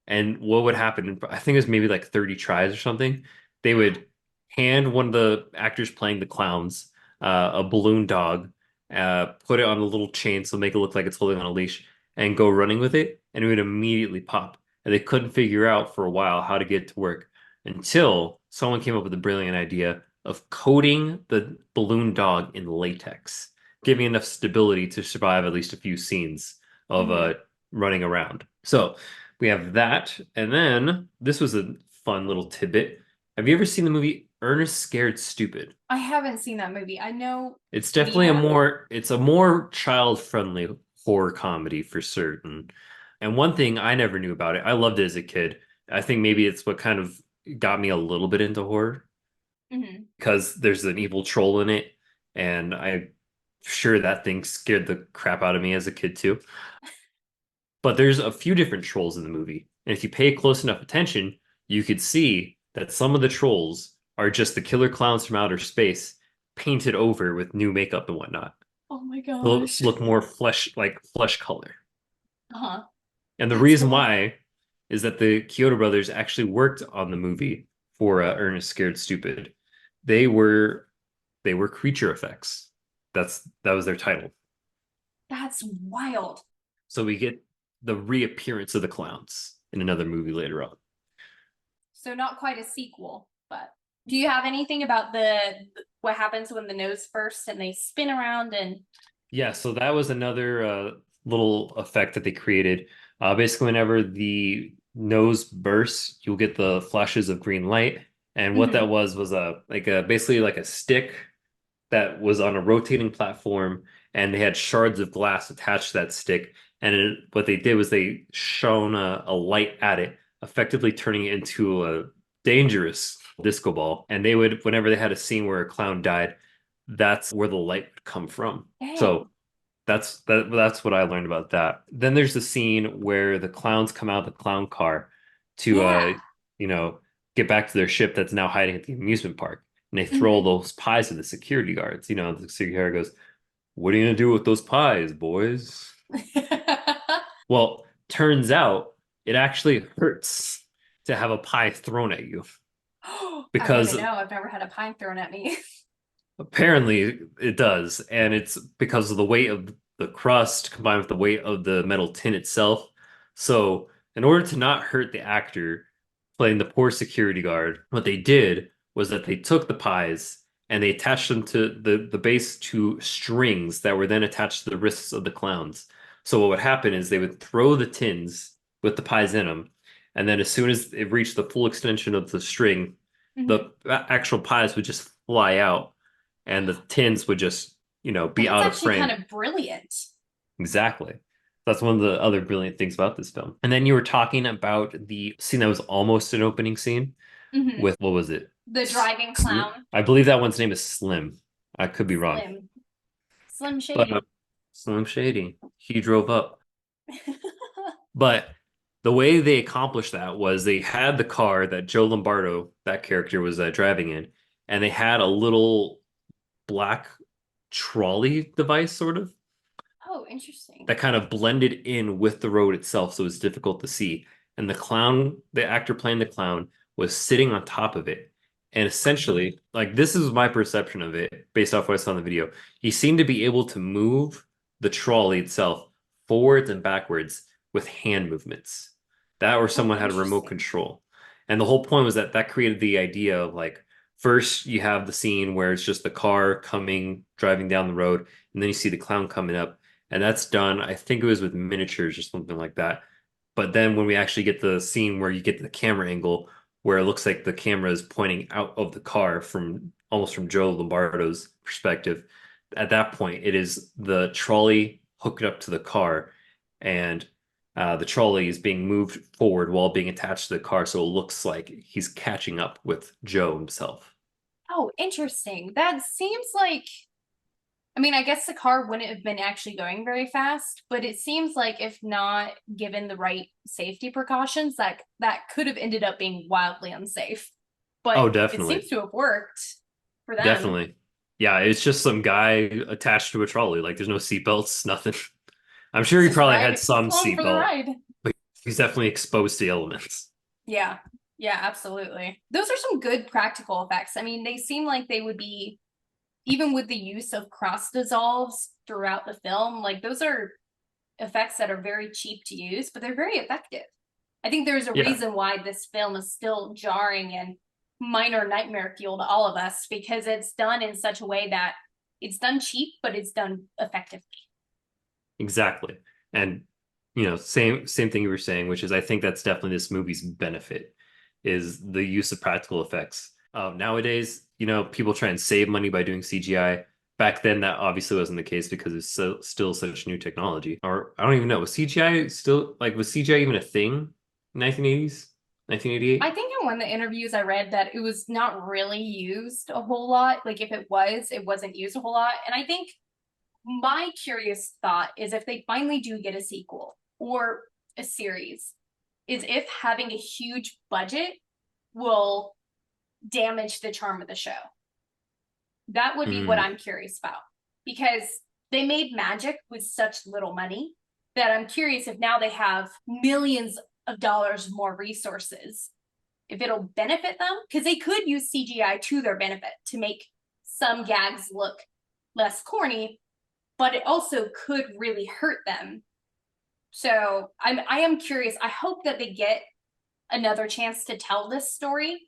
Speaker 2: And what would happen, I think it was maybe like 30 tries or something. They would hand one of the actors playing the clowns a balloon dog, put it on a little chain so make it look like it's holding on a leash, and go running with it, and it would immediately pop. And they couldn't figure out for a while how to get it to work until someone came up with a brilliant idea of coating the balloon dog in latex, giving enough stability to survive at least a few scenes of
Speaker 1: Hmm.
Speaker 2: running around. So we have that, and then this was a fun little tidbit. Have you ever seen the movie Ernest Scared Stupid?
Speaker 1: I haven't seen that movie. I know
Speaker 2: It's
Speaker 1: we
Speaker 2: definitely
Speaker 1: have.
Speaker 2: it's a more child-friendly horror comedy for certain. And one thing I never knew about it, I loved it as a kid. I think maybe it's what kind of got me a little bit into horror
Speaker 1: Hmm.
Speaker 2: because there's an evil troll in it, and I'm sure that thing scared the crap out of me as a kid too. But there's a few different trolls in the movie. And if you pay close enough attention, you could see that some of the trolls are just the killer clowns from outer space painted over with new makeup and whatnot.
Speaker 1: Oh my
Speaker 2: They'll
Speaker 1: gosh.
Speaker 2: look more like flesh color.
Speaker 1: Uh-huh.
Speaker 2: And the
Speaker 1: That's
Speaker 2: reason
Speaker 1: wild.
Speaker 2: why is that the Chiodo Brothers actually worked on the movie for Ernest Scared Stupid. They were they were creature effects. That was their title.
Speaker 1: That's wild.
Speaker 2: So we get the reappearance of the clowns in another movie later on.
Speaker 1: So not quite a sequel, but do you have anything about the what happens when the nose bursts and they spin around and
Speaker 2: Yeah, so that was another little effect that they created. Basically, whenever the nose bursts, you'll get the flashes of green light. And what that
Speaker 1: Mhm.
Speaker 2: was a basically like a stick that was on a rotating platform, and they had shards of glass attached to that stick. And what they did was they shone a light at it, effectively turning it into a dangerous disco ball. And they would, whenever they had a scene where a clown died, that's where the light would come from.
Speaker 1: Dang.
Speaker 2: So that's what I learned about that. Then there's the scene where the clowns come out of the clown car to
Speaker 1: Yeah.
Speaker 2: you know, get back to their ship that's now hiding at the amusement park. And they throw
Speaker 1: Mhm.
Speaker 2: those pies at the security guards. The security guard goes, "What are you gonna do with those pies, boys?" Well, turns out it actually hurts to have a pie thrown at you
Speaker 1: I wouldn't
Speaker 2: because
Speaker 1: know. I've never had a pine thrown at me.
Speaker 2: apparently it does, and it's because of the weight of the crust combined with the weight of the metal tin itself. So, in order to not hurt the actor playing the poor security guard, what they did was that they took the pies and they attached them to the base to strings that were then attached to the wrists of the clowns. So what would happen is they would throw the tins with the pies in them, and then as soon as it reached the full extension of the string,
Speaker 1: Mhm.
Speaker 2: the actual pies would just fly out and the tins would just, be
Speaker 1: That's
Speaker 2: out of
Speaker 1: actually kind
Speaker 2: frame.
Speaker 1: of brilliant.
Speaker 2: Exactly. That's one of the other brilliant things about this film. And then you were talking about the scene that was almost an opening scene
Speaker 1: Mhm.
Speaker 2: with what was it?
Speaker 1: The driving
Speaker 2: Slim?
Speaker 1: clown.
Speaker 2: I believe that one's name is Slim. I could be wrong.
Speaker 1: Slim. Slim
Speaker 2: But
Speaker 1: Shady.
Speaker 2: Slim Shady. He drove up. But the way they accomplished that was they had the car that Joe Lombardo, that character, was driving in, and they had a little black trolley device, sort of,
Speaker 1: Oh, interesting.
Speaker 2: that kind of blended in with the road itself, so it was difficult to see. And the actor playing the clown, was sitting on top of it. And essentially, like this is my perception of it based off what I saw in the video. He seemed to be able to move the trolley itself forwards and backwards with hand movements. That or
Speaker 1: Oh,
Speaker 2: someone had a remote
Speaker 1: interesting.
Speaker 2: control. And the whole point was that that created the idea of like, first you have the scene where it's just the car coming, driving down the road, and then you see the clown coming up, and that's done. I think it was with miniatures or something like that. But then when we actually get the scene where you get the camera angle where it looks like the camera is pointing out of the car from almost from Joe Lombardo's perspective, at that point it is the trolley hooked up to the car, and the trolley is being moved forward while being attached to the car, so it looks like he's catching up with Joe himself.
Speaker 1: Oh, interesting. That seems like, I mean, I guess the car wouldn't have been actually going very fast, but it seems like if not given the right safety precautions, that could have ended up being wildly unsafe. But
Speaker 2: Oh,
Speaker 1: it seems
Speaker 2: definitely.
Speaker 1: to have worked for them.
Speaker 2: Definitely. Yeah, it's just some guy attached to a trolley. Like there's no seatbelts, nothing. I'm sure he probably had
Speaker 1: He's
Speaker 2: some
Speaker 1: along for the
Speaker 2: seatbelt,
Speaker 1: ride.
Speaker 2: but he's definitely exposed to the elements.
Speaker 1: Yeah. Yeah, absolutely. Those are some good practical effects. I mean, they seem like they would be, even with the use of cross dissolves throughout the film, like those are effects that are very cheap to use, but they're very effective. I think there's a
Speaker 2: Yeah,
Speaker 1: reason why this film is still jarring and minor nightmare fuel to all of us, because it's done in such a way that it's done cheap, but it's done effectively.
Speaker 2: exactly. And same thing you were saying, which is I think that's definitely this movie's benefit is the use of practical effects. Nowadays, people try and save money by doing CGI. Back then, that obviously wasn't the case because it's still such new technology. Or I don't even know, was CGI still like was CGI even a thing in 1980s,
Speaker 1: I
Speaker 2: 1988?
Speaker 1: think in one of the interviews I read that it was not really used a whole lot. Like if it was, it wasn't used a whole lot. And I think my curious thought is if they finally do get a sequel or a series, is if having a huge budget will damage the charm of the show. That would be what
Speaker 2: Mm,
Speaker 1: I'm curious about because they made magic with such little money that I'm curious if now they have millions of dollars more resources, if it'll benefit them because they could use CGI to their benefit to make some gags look less corny, but it also could really hurt them. So I am curious. I hope that they get another chance to tell this story,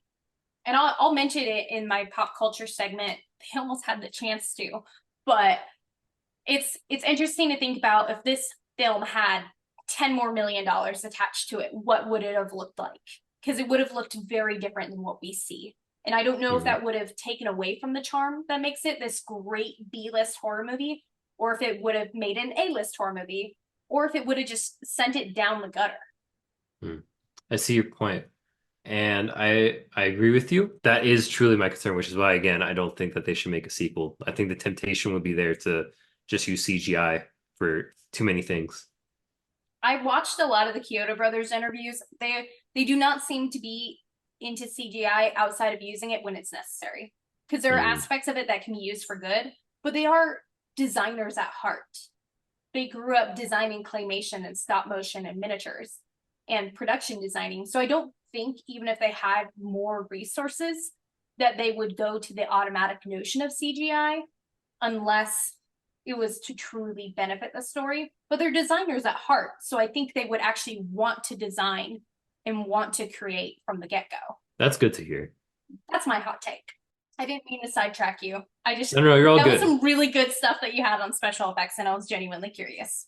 Speaker 1: and I'll mention it in my pop culture segment. They almost had the chance to, but it's interesting to think about if this film had $10 more million attached to it, what would it have looked like? Because it would have looked very different than what we see. And I don't know if
Speaker 2: mhm.
Speaker 1: that would have taken away from the charm that makes it this great B-list horror movie, or if it would have made an A-list horror movie, or if it would have just sent it down the gutter.
Speaker 2: Mm. I see your point. And I agree with you. That is truly my concern, which is why, again, I don't think that they should make a sequel. I think the temptation would be there to just use CGI for too many things.
Speaker 1: I watched a lot of the Chiodo Brothers interviews. They do not seem to be into CGI outside of using it when it's necessary. Because there are
Speaker 2: Mm,
Speaker 1: aspects of it that can be used for good, but they are designers at heart. They grew up designing claymation and stop motion and miniatures and production designing. So I don't think even if they had more resources that they would go to the automatic notion of CGI unless it was to truly benefit the story. But they're designers at heart. So I think they would actually want to design and want to create from the get go.
Speaker 2: that's good to hear.
Speaker 1: That's my hot take. I didn't mean to sidetrack you. I just,
Speaker 2: No, no, you're all
Speaker 1: that was
Speaker 2: good.
Speaker 1: some really good stuff that you had on special effects, and I was genuinely curious.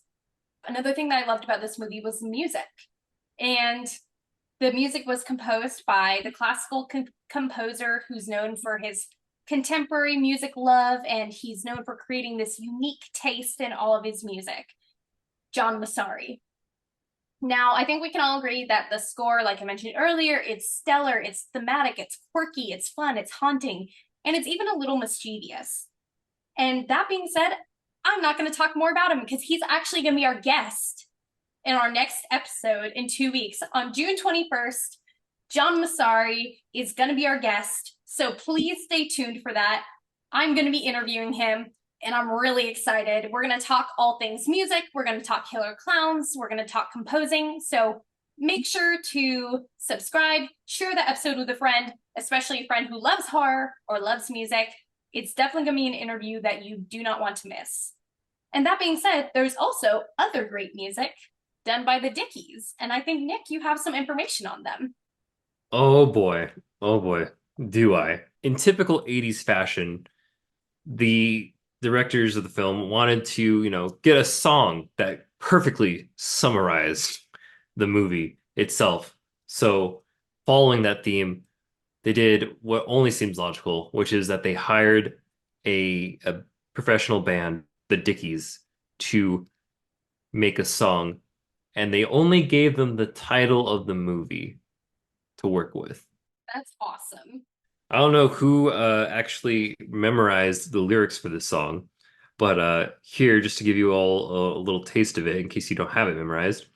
Speaker 1: Another thing that I loved about this movie was music. And the music was composed by the classical composer who's known for his contemporary music love, and he's known for creating this unique taste in all of his music, John Massari. Now, I think we can all agree that the score, like I mentioned earlier, it's stellar, it's thematic, it's quirky, it's fun, it's haunting, and it's even a little mischievous. And that being said, I'm not going to talk more about him because he's actually going to be our guest in our next episode in 2 weeks. On June 21st, John Massari is going to be our guest. So please stay tuned for that. I'm going to be interviewing him, and I'm really excited. We're going to talk all things music. We're going to talk Killer Klowns. We're going to talk composing. So make sure to subscribe, share the episode with a friend, especially a friend who loves horror or loves music. It's definitely going to be an interview that you do not want to miss. And that being said, there's also other great music done by the Dickies. And I think, Nick, you have some information on them.
Speaker 2: Oh boy. Oh boy. Do I? In typical 80s fashion, the directors of the film wanted to, get a song that perfectly summarized the movie itself. So, following that theme, they did what only seems logical, which is that they hired a professional band, the Dickies, to make a song, and they only gave them the title of the movie to work with.
Speaker 1: That's awesome.
Speaker 2: I don't know who actually memorized the lyrics for this song, but here, just to give you all a little taste of it in case you don't have it memorized.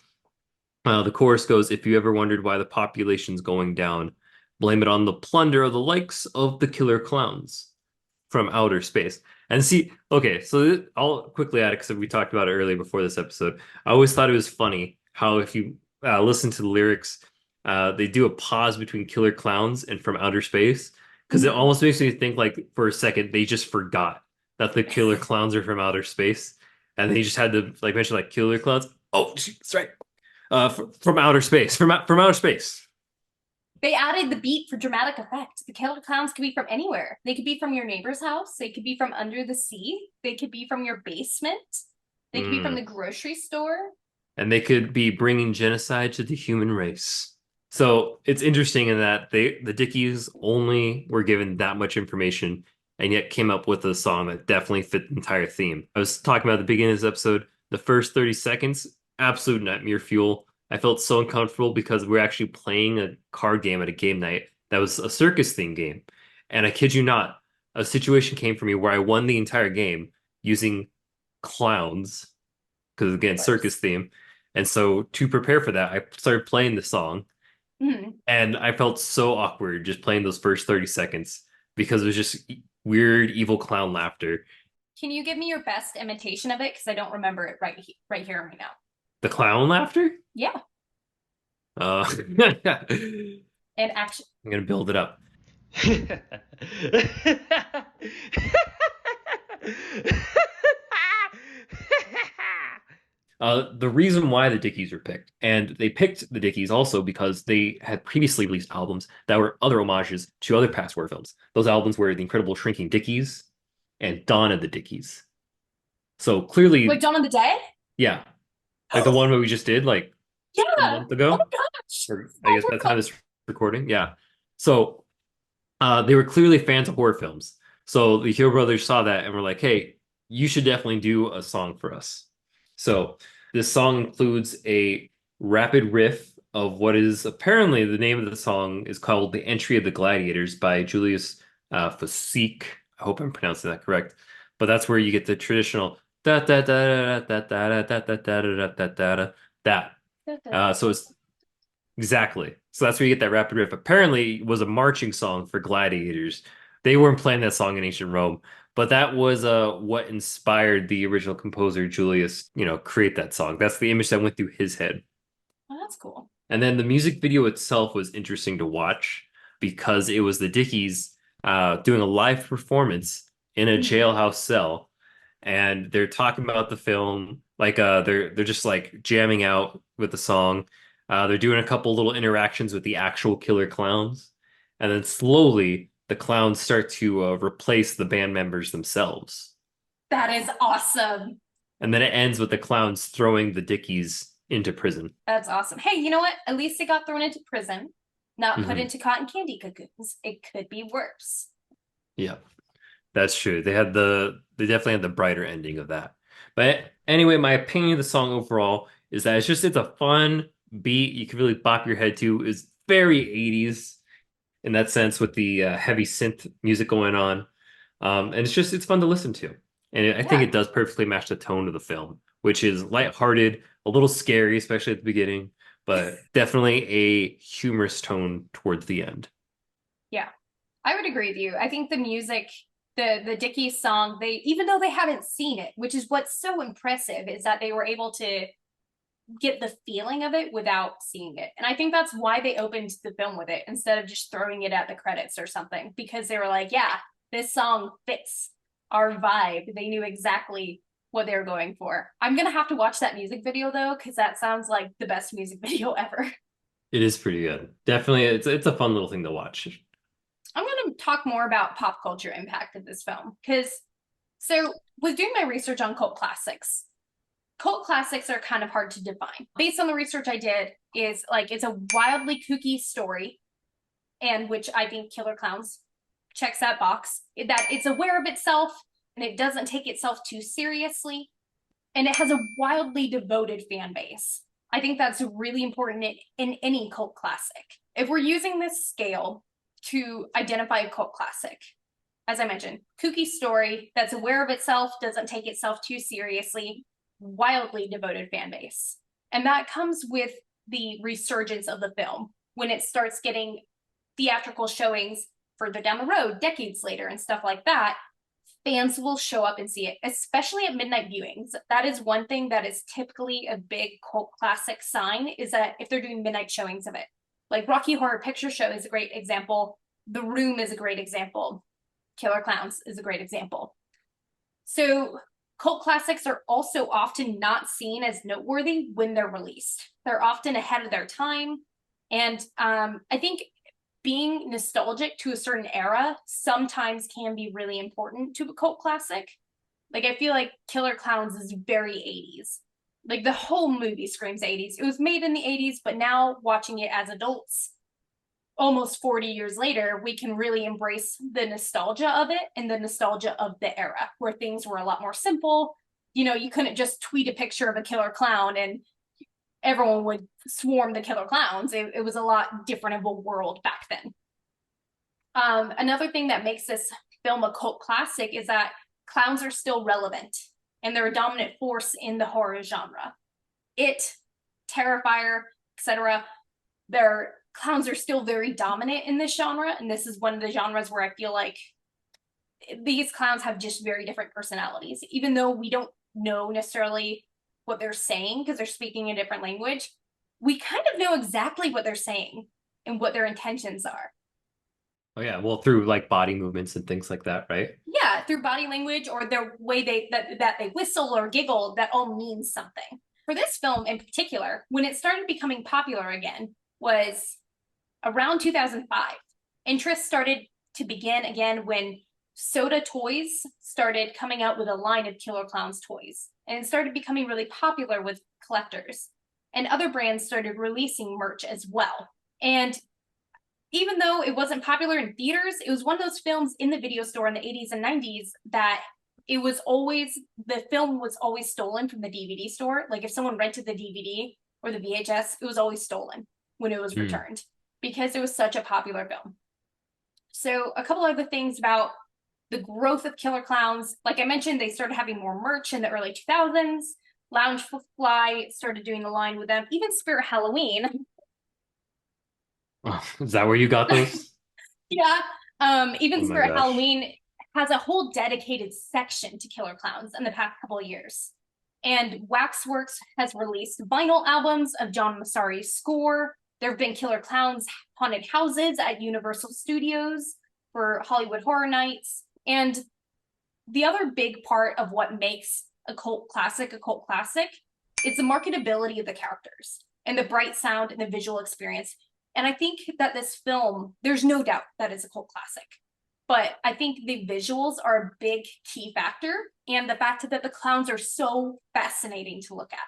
Speaker 2: The chorus goes, "If you ever wondered why the population's going down, blame it on the plunder of the likes of the killer clowns from outer space." And see, okay, so I'll quickly add it because we talked about it earlier before this episode. I always thought it was funny how if you listen to the lyrics, they do a pause between killer clowns and from outer space because it
Speaker 1: Mhm.
Speaker 2: almost makes me think like for a second they just forgot that the killer clowns are from outer space, and they just had to like mention like killer clowns. Oh, that's right. From outer space, from outer space.
Speaker 1: They added the beat for dramatic effect. The killer clowns could be from anywhere. They could be from your neighbor's house. They could be from under the sea. They could be from your basement. They could be from
Speaker 2: Mm.
Speaker 1: the grocery store.
Speaker 2: And they could be bringing genocide to the human race. So it's interesting in that the Dickies only were given that much information and yet came up with a song that definitely fit the entire theme. I was talking about at the beginning of this episode, the first 30 seconds, absolute nightmare fuel. I felt so uncomfortable because we're actually playing a card game at a game night that was a circus theme game. And I kid you not, a situation came for me where I won the entire game using clowns, because again,
Speaker 1: Of
Speaker 2: circus
Speaker 1: course.
Speaker 2: theme. And so to prepare for that, I started playing the song
Speaker 1: Mhm.
Speaker 2: and I felt so awkward just playing those first 30 seconds because it was just weird, evil clown laughter.
Speaker 1: Can you give me your best imitation of it? Because I don't remember it right here, right now.
Speaker 2: The clown laughter?
Speaker 1: Yeah,
Speaker 2: I'm
Speaker 1: and action.
Speaker 2: gonna build it up. The reason why the Dickies were picked, and they picked the Dickies also because they had previously released albums that were other homages to other past horror films. Those albums were The Incredible Shrinking Dickies and Dawn of the Dickies. So
Speaker 1: Like
Speaker 2: clearly,
Speaker 1: Dawn of the Dead?
Speaker 2: yeah, like the one that we just did like a
Speaker 1: Yeah.
Speaker 2: month
Speaker 1: Oh my
Speaker 2: ago,
Speaker 1: gosh.
Speaker 2: or I
Speaker 1: Oh
Speaker 2: guess
Speaker 1: my
Speaker 2: by the time
Speaker 1: God.
Speaker 2: this recording, yeah. So they were clearly fans of horror films. So the Chiodo Brothers saw that and were like, "Hey, you should definitely do a song for us." So this song includes a rapid riff of what is apparently the name of the song is called "The Entry of the Gladiators" by Julius Fasique. I hope I'm pronouncing that correct. But that's where you get the traditional da da da da da da da da da da da da da that. So it's exactly. So that's where you get that rapid riff. Apparently, it was a marching song for gladiators. They weren't playing that song in ancient Rome, but that was what inspired the original composer Julius, create that song. That's the image that went through his head.
Speaker 1: Oh, that's cool.
Speaker 2: And then the music video itself was interesting to watch because it was the Dickies doing a live performance in a
Speaker 1: Mhm.
Speaker 2: jailhouse cell, and they're talking about the film, like they're just like jamming out with the song. They're doing a couple little interactions with the actual killer clowns, and then slowly the clowns start to replace the band members themselves.
Speaker 1: That is awesome.
Speaker 2: And then it ends with the clowns throwing the Dickies into prison.
Speaker 1: That's awesome. Hey, you know what? At least it got thrown into prison, not put
Speaker 2: Hmm.
Speaker 1: into cotton candy cocoons. It could be worse.
Speaker 2: Yeah. That's true. They definitely had the brighter ending of that. But anyway, my opinion of the song overall is that it's a fun beat you can really bop your head to. It's very 80s in that sense with the heavy synth music going on. And it's fun to listen to. And I think
Speaker 1: Yeah.
Speaker 2: it does perfectly match the tone of the film, which is lighthearted, a little scary, especially at the beginning, but definitely a humorous tone towards the end.
Speaker 1: Yeah. I would agree with you. I think the music, the Dickies song, they even though they haven't seen it, which is what's so impressive, is that they were able to get the feeling of it without seeing it. And I think that's why they opened the film with it instead of just throwing it at the credits or something, because they were like, yeah, this song fits our vibe. They knew exactly what they were going for. I'm gonna have to watch that music video though, because that sounds like the best music video ever.
Speaker 2: It is pretty good. Definitely, it's a fun little thing to watch.
Speaker 1: I'm going to talk more about pop culture impact of this film because so with doing my research on cult classics are kind of hard to define. Based on the research I did, is like it's a wildly kooky story, and which I think Killer Clowns checks that box. That it's aware of itself and it doesn't take itself too seriously, and it has a wildly devoted fan base. I think that's really important in any cult classic. If we're using this scale, to identify a cult classic. As I mentioned, kooky story that's aware of itself, doesn't take itself too seriously, wildly devoted fan base. And that comes with the resurgence of the film when it starts getting theatrical showings further down the road, decades later, and stuff like that. Fans will show up and see it, especially at midnight viewings. That is one thing that is typically a big cult classic sign, is that if they're doing midnight showings of it. Like Rocky Horror Picture Show is a great example. The Room is a great example. Killer Klowns is a great example. So cult classics are also often not seen as noteworthy when they're released. They're often ahead of their time. And I think being nostalgic to a certain era sometimes can be really important to a cult classic. Like, I feel like Killer Klowns is very 80s. Like, the whole movie screams 80s. It was made in the 80s, but now watching it as adults, almost 40 years later, we can really embrace the nostalgia of it and the nostalgia of the era where things were a lot more simple. You know, you couldn't just tweet a picture of a killer clown and everyone would swarm the Killer Klowns. It was a lot different of a world back then. Another thing that makes this film a cult classic is that clowns are still relevant and they're a dominant force in the horror genre. It, Terrifier, etc. Their clowns are still very dominant in this genre, and this is one of the genres where I feel like these clowns have just very different personalities. Even though we don't know necessarily what they're saying because they're speaking a different language, we kind of know exactly what they're saying and what their intentions are.
Speaker 2: Oh yeah, well, through like body movements and things like that, right?
Speaker 1: Yeah, through body language or their way that they whistle or giggle, that all means something. For this film in particular, when it started becoming popular again was around 2005. Interest started to begin again when Soda Toys started coming out with a line of Killer Klowns toys, and it started becoming really popular with collectors. And other brands started releasing merch as well. And even though it wasn't popular in theaters, it was one of those films in the video store in the 80s and 90s that it was always, the film was always stolen from the DVD store. Like if someone rented the DVD or the VHS, it was always stolen when it was returned because it was such a popular film. So a couple other things about the growth of Killer Klowns. Like I mentioned, they started having more merch in the early 2000s. Loungefly started doing the line with them. Even Spirit Halloween.
Speaker 2: Oh, is that where you got those?
Speaker 1: Yeah. Even
Speaker 2: Oh my
Speaker 1: Spirit
Speaker 2: gosh.
Speaker 1: Halloween has a whole dedicated section to Killer Klowns in the past couple of years. And Waxworks has released vinyl albums of John Massari's score. There have been Killer Klowns haunted houses at Universal Studios for Hollywood Horror Nights. And the other big part of what makes a cult classic is the marketability of the characters and the bright sound and the visual experience. And I think that this film, there's no doubt that it's a cult classic. But I think the visuals are a big key factor, and the fact that the clowns are so fascinating to look at.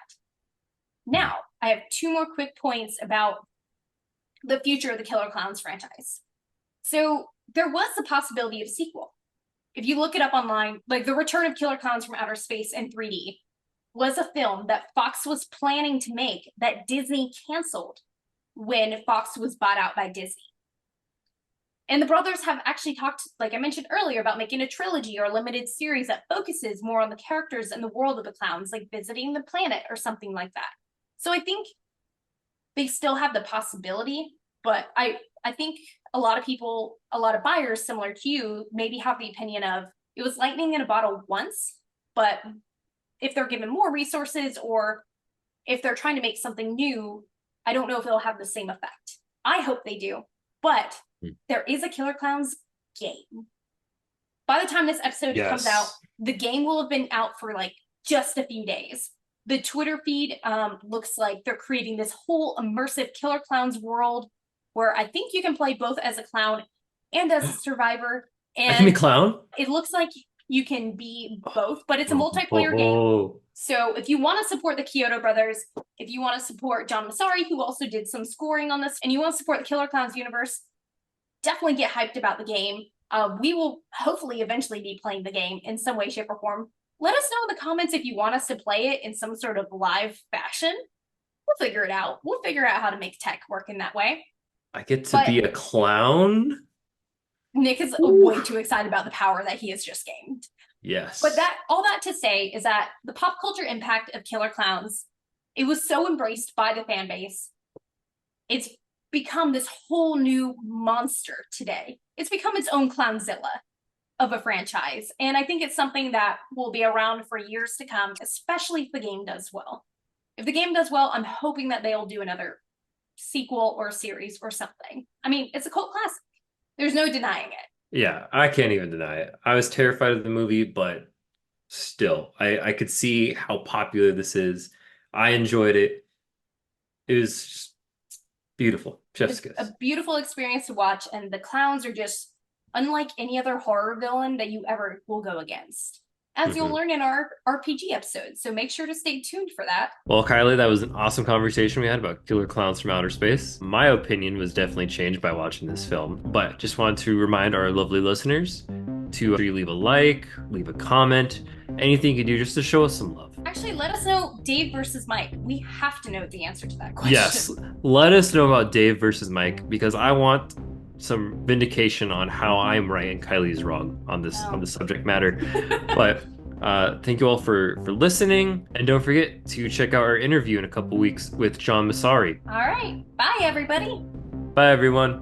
Speaker 1: Now, I have two more quick points about the future of the Killer Klowns franchise. So there was the possibility of a sequel. If you look it up online, like The Return of Killer Klowns from Outer Space in 3D was a film that Fox was planning to make that Disney canceled when Fox was bought out by Disney. And the brothers have actually talked, like I mentioned earlier, about making a trilogy or a limited series that focuses more on the characters and the world of the clowns, like visiting the planet or something like that. So I think they still have the possibility, but I think a lot of people, a lot of buyers similar to you, maybe have the opinion of it was lightning in a bottle once, but if they're given more resources or if they're trying to make something new, I don't know if it'll have the same effect. I hope they do, but there is a Killer Klowns game. By the time this episode comes out, the game will have been out for like just a few days. The Twitter feed looks like they're creating this whole immersive Killer Klowns world where I think you can play both as a clown and as a survivor. And
Speaker 2: I can be clown?
Speaker 1: It looks like you can be both, but it's a multiplayer game. So if you want to support the Chiodo Brothers, if you want to support John Massari, who also did some scoring on this, and you want to support the Killer Klowns universe, definitely get hyped about the game. We will hopefully eventually be playing the game in some way, shape, or form. Let us know in the comments if you want us to play it in some sort of live fashion. We'll figure it out. We'll figure out how to make tech work in that way.
Speaker 2: I get to be a clown?
Speaker 1: Nick is way too excited about the power that he has just gained.
Speaker 2: Yes.
Speaker 1: But all that to say is that the pop culture impact of Killer Klowns, it was so embraced by the fan base. It's become this whole new monster today. It's become its own Clownzilla of a franchise. And I think it's something that will be around for years to come, especially if the game does well. If the game does well, I'm hoping that they'll do another sequel or series or something. I mean, it's a cult classic. There's no denying it.
Speaker 2: Yeah, I can't even deny it. I was terrified of the movie, but still, I could see how popular this is. I enjoyed it. It was just beautiful. Chef's kiss.
Speaker 1: A beautiful experience to watch, and the clowns are just unlike any other horror villain that you ever will go against, as you'll learn in our RPG episode. So make sure to stay tuned for that.
Speaker 2: Well, Kylie, that was an awesome conversation we had about Killer Klowns from Outer Space. My opinion was definitely changed by watching this film, but just wanted to remind our lovely listeners to leave a like, leave a comment, anything you can do just to show us some love.
Speaker 1: Actually, let us know Dave versus Mike. We have to know the answer to that question.
Speaker 2: Yes, let us know about Dave versus Mike, because I want some vindication on how I'm right and Kylie's wrong on this subject matter. But thank you all for listening, and don't forget to check out our interview in a couple weeks with John Massari.
Speaker 1: All right, bye everybody.
Speaker 2: Bye everyone.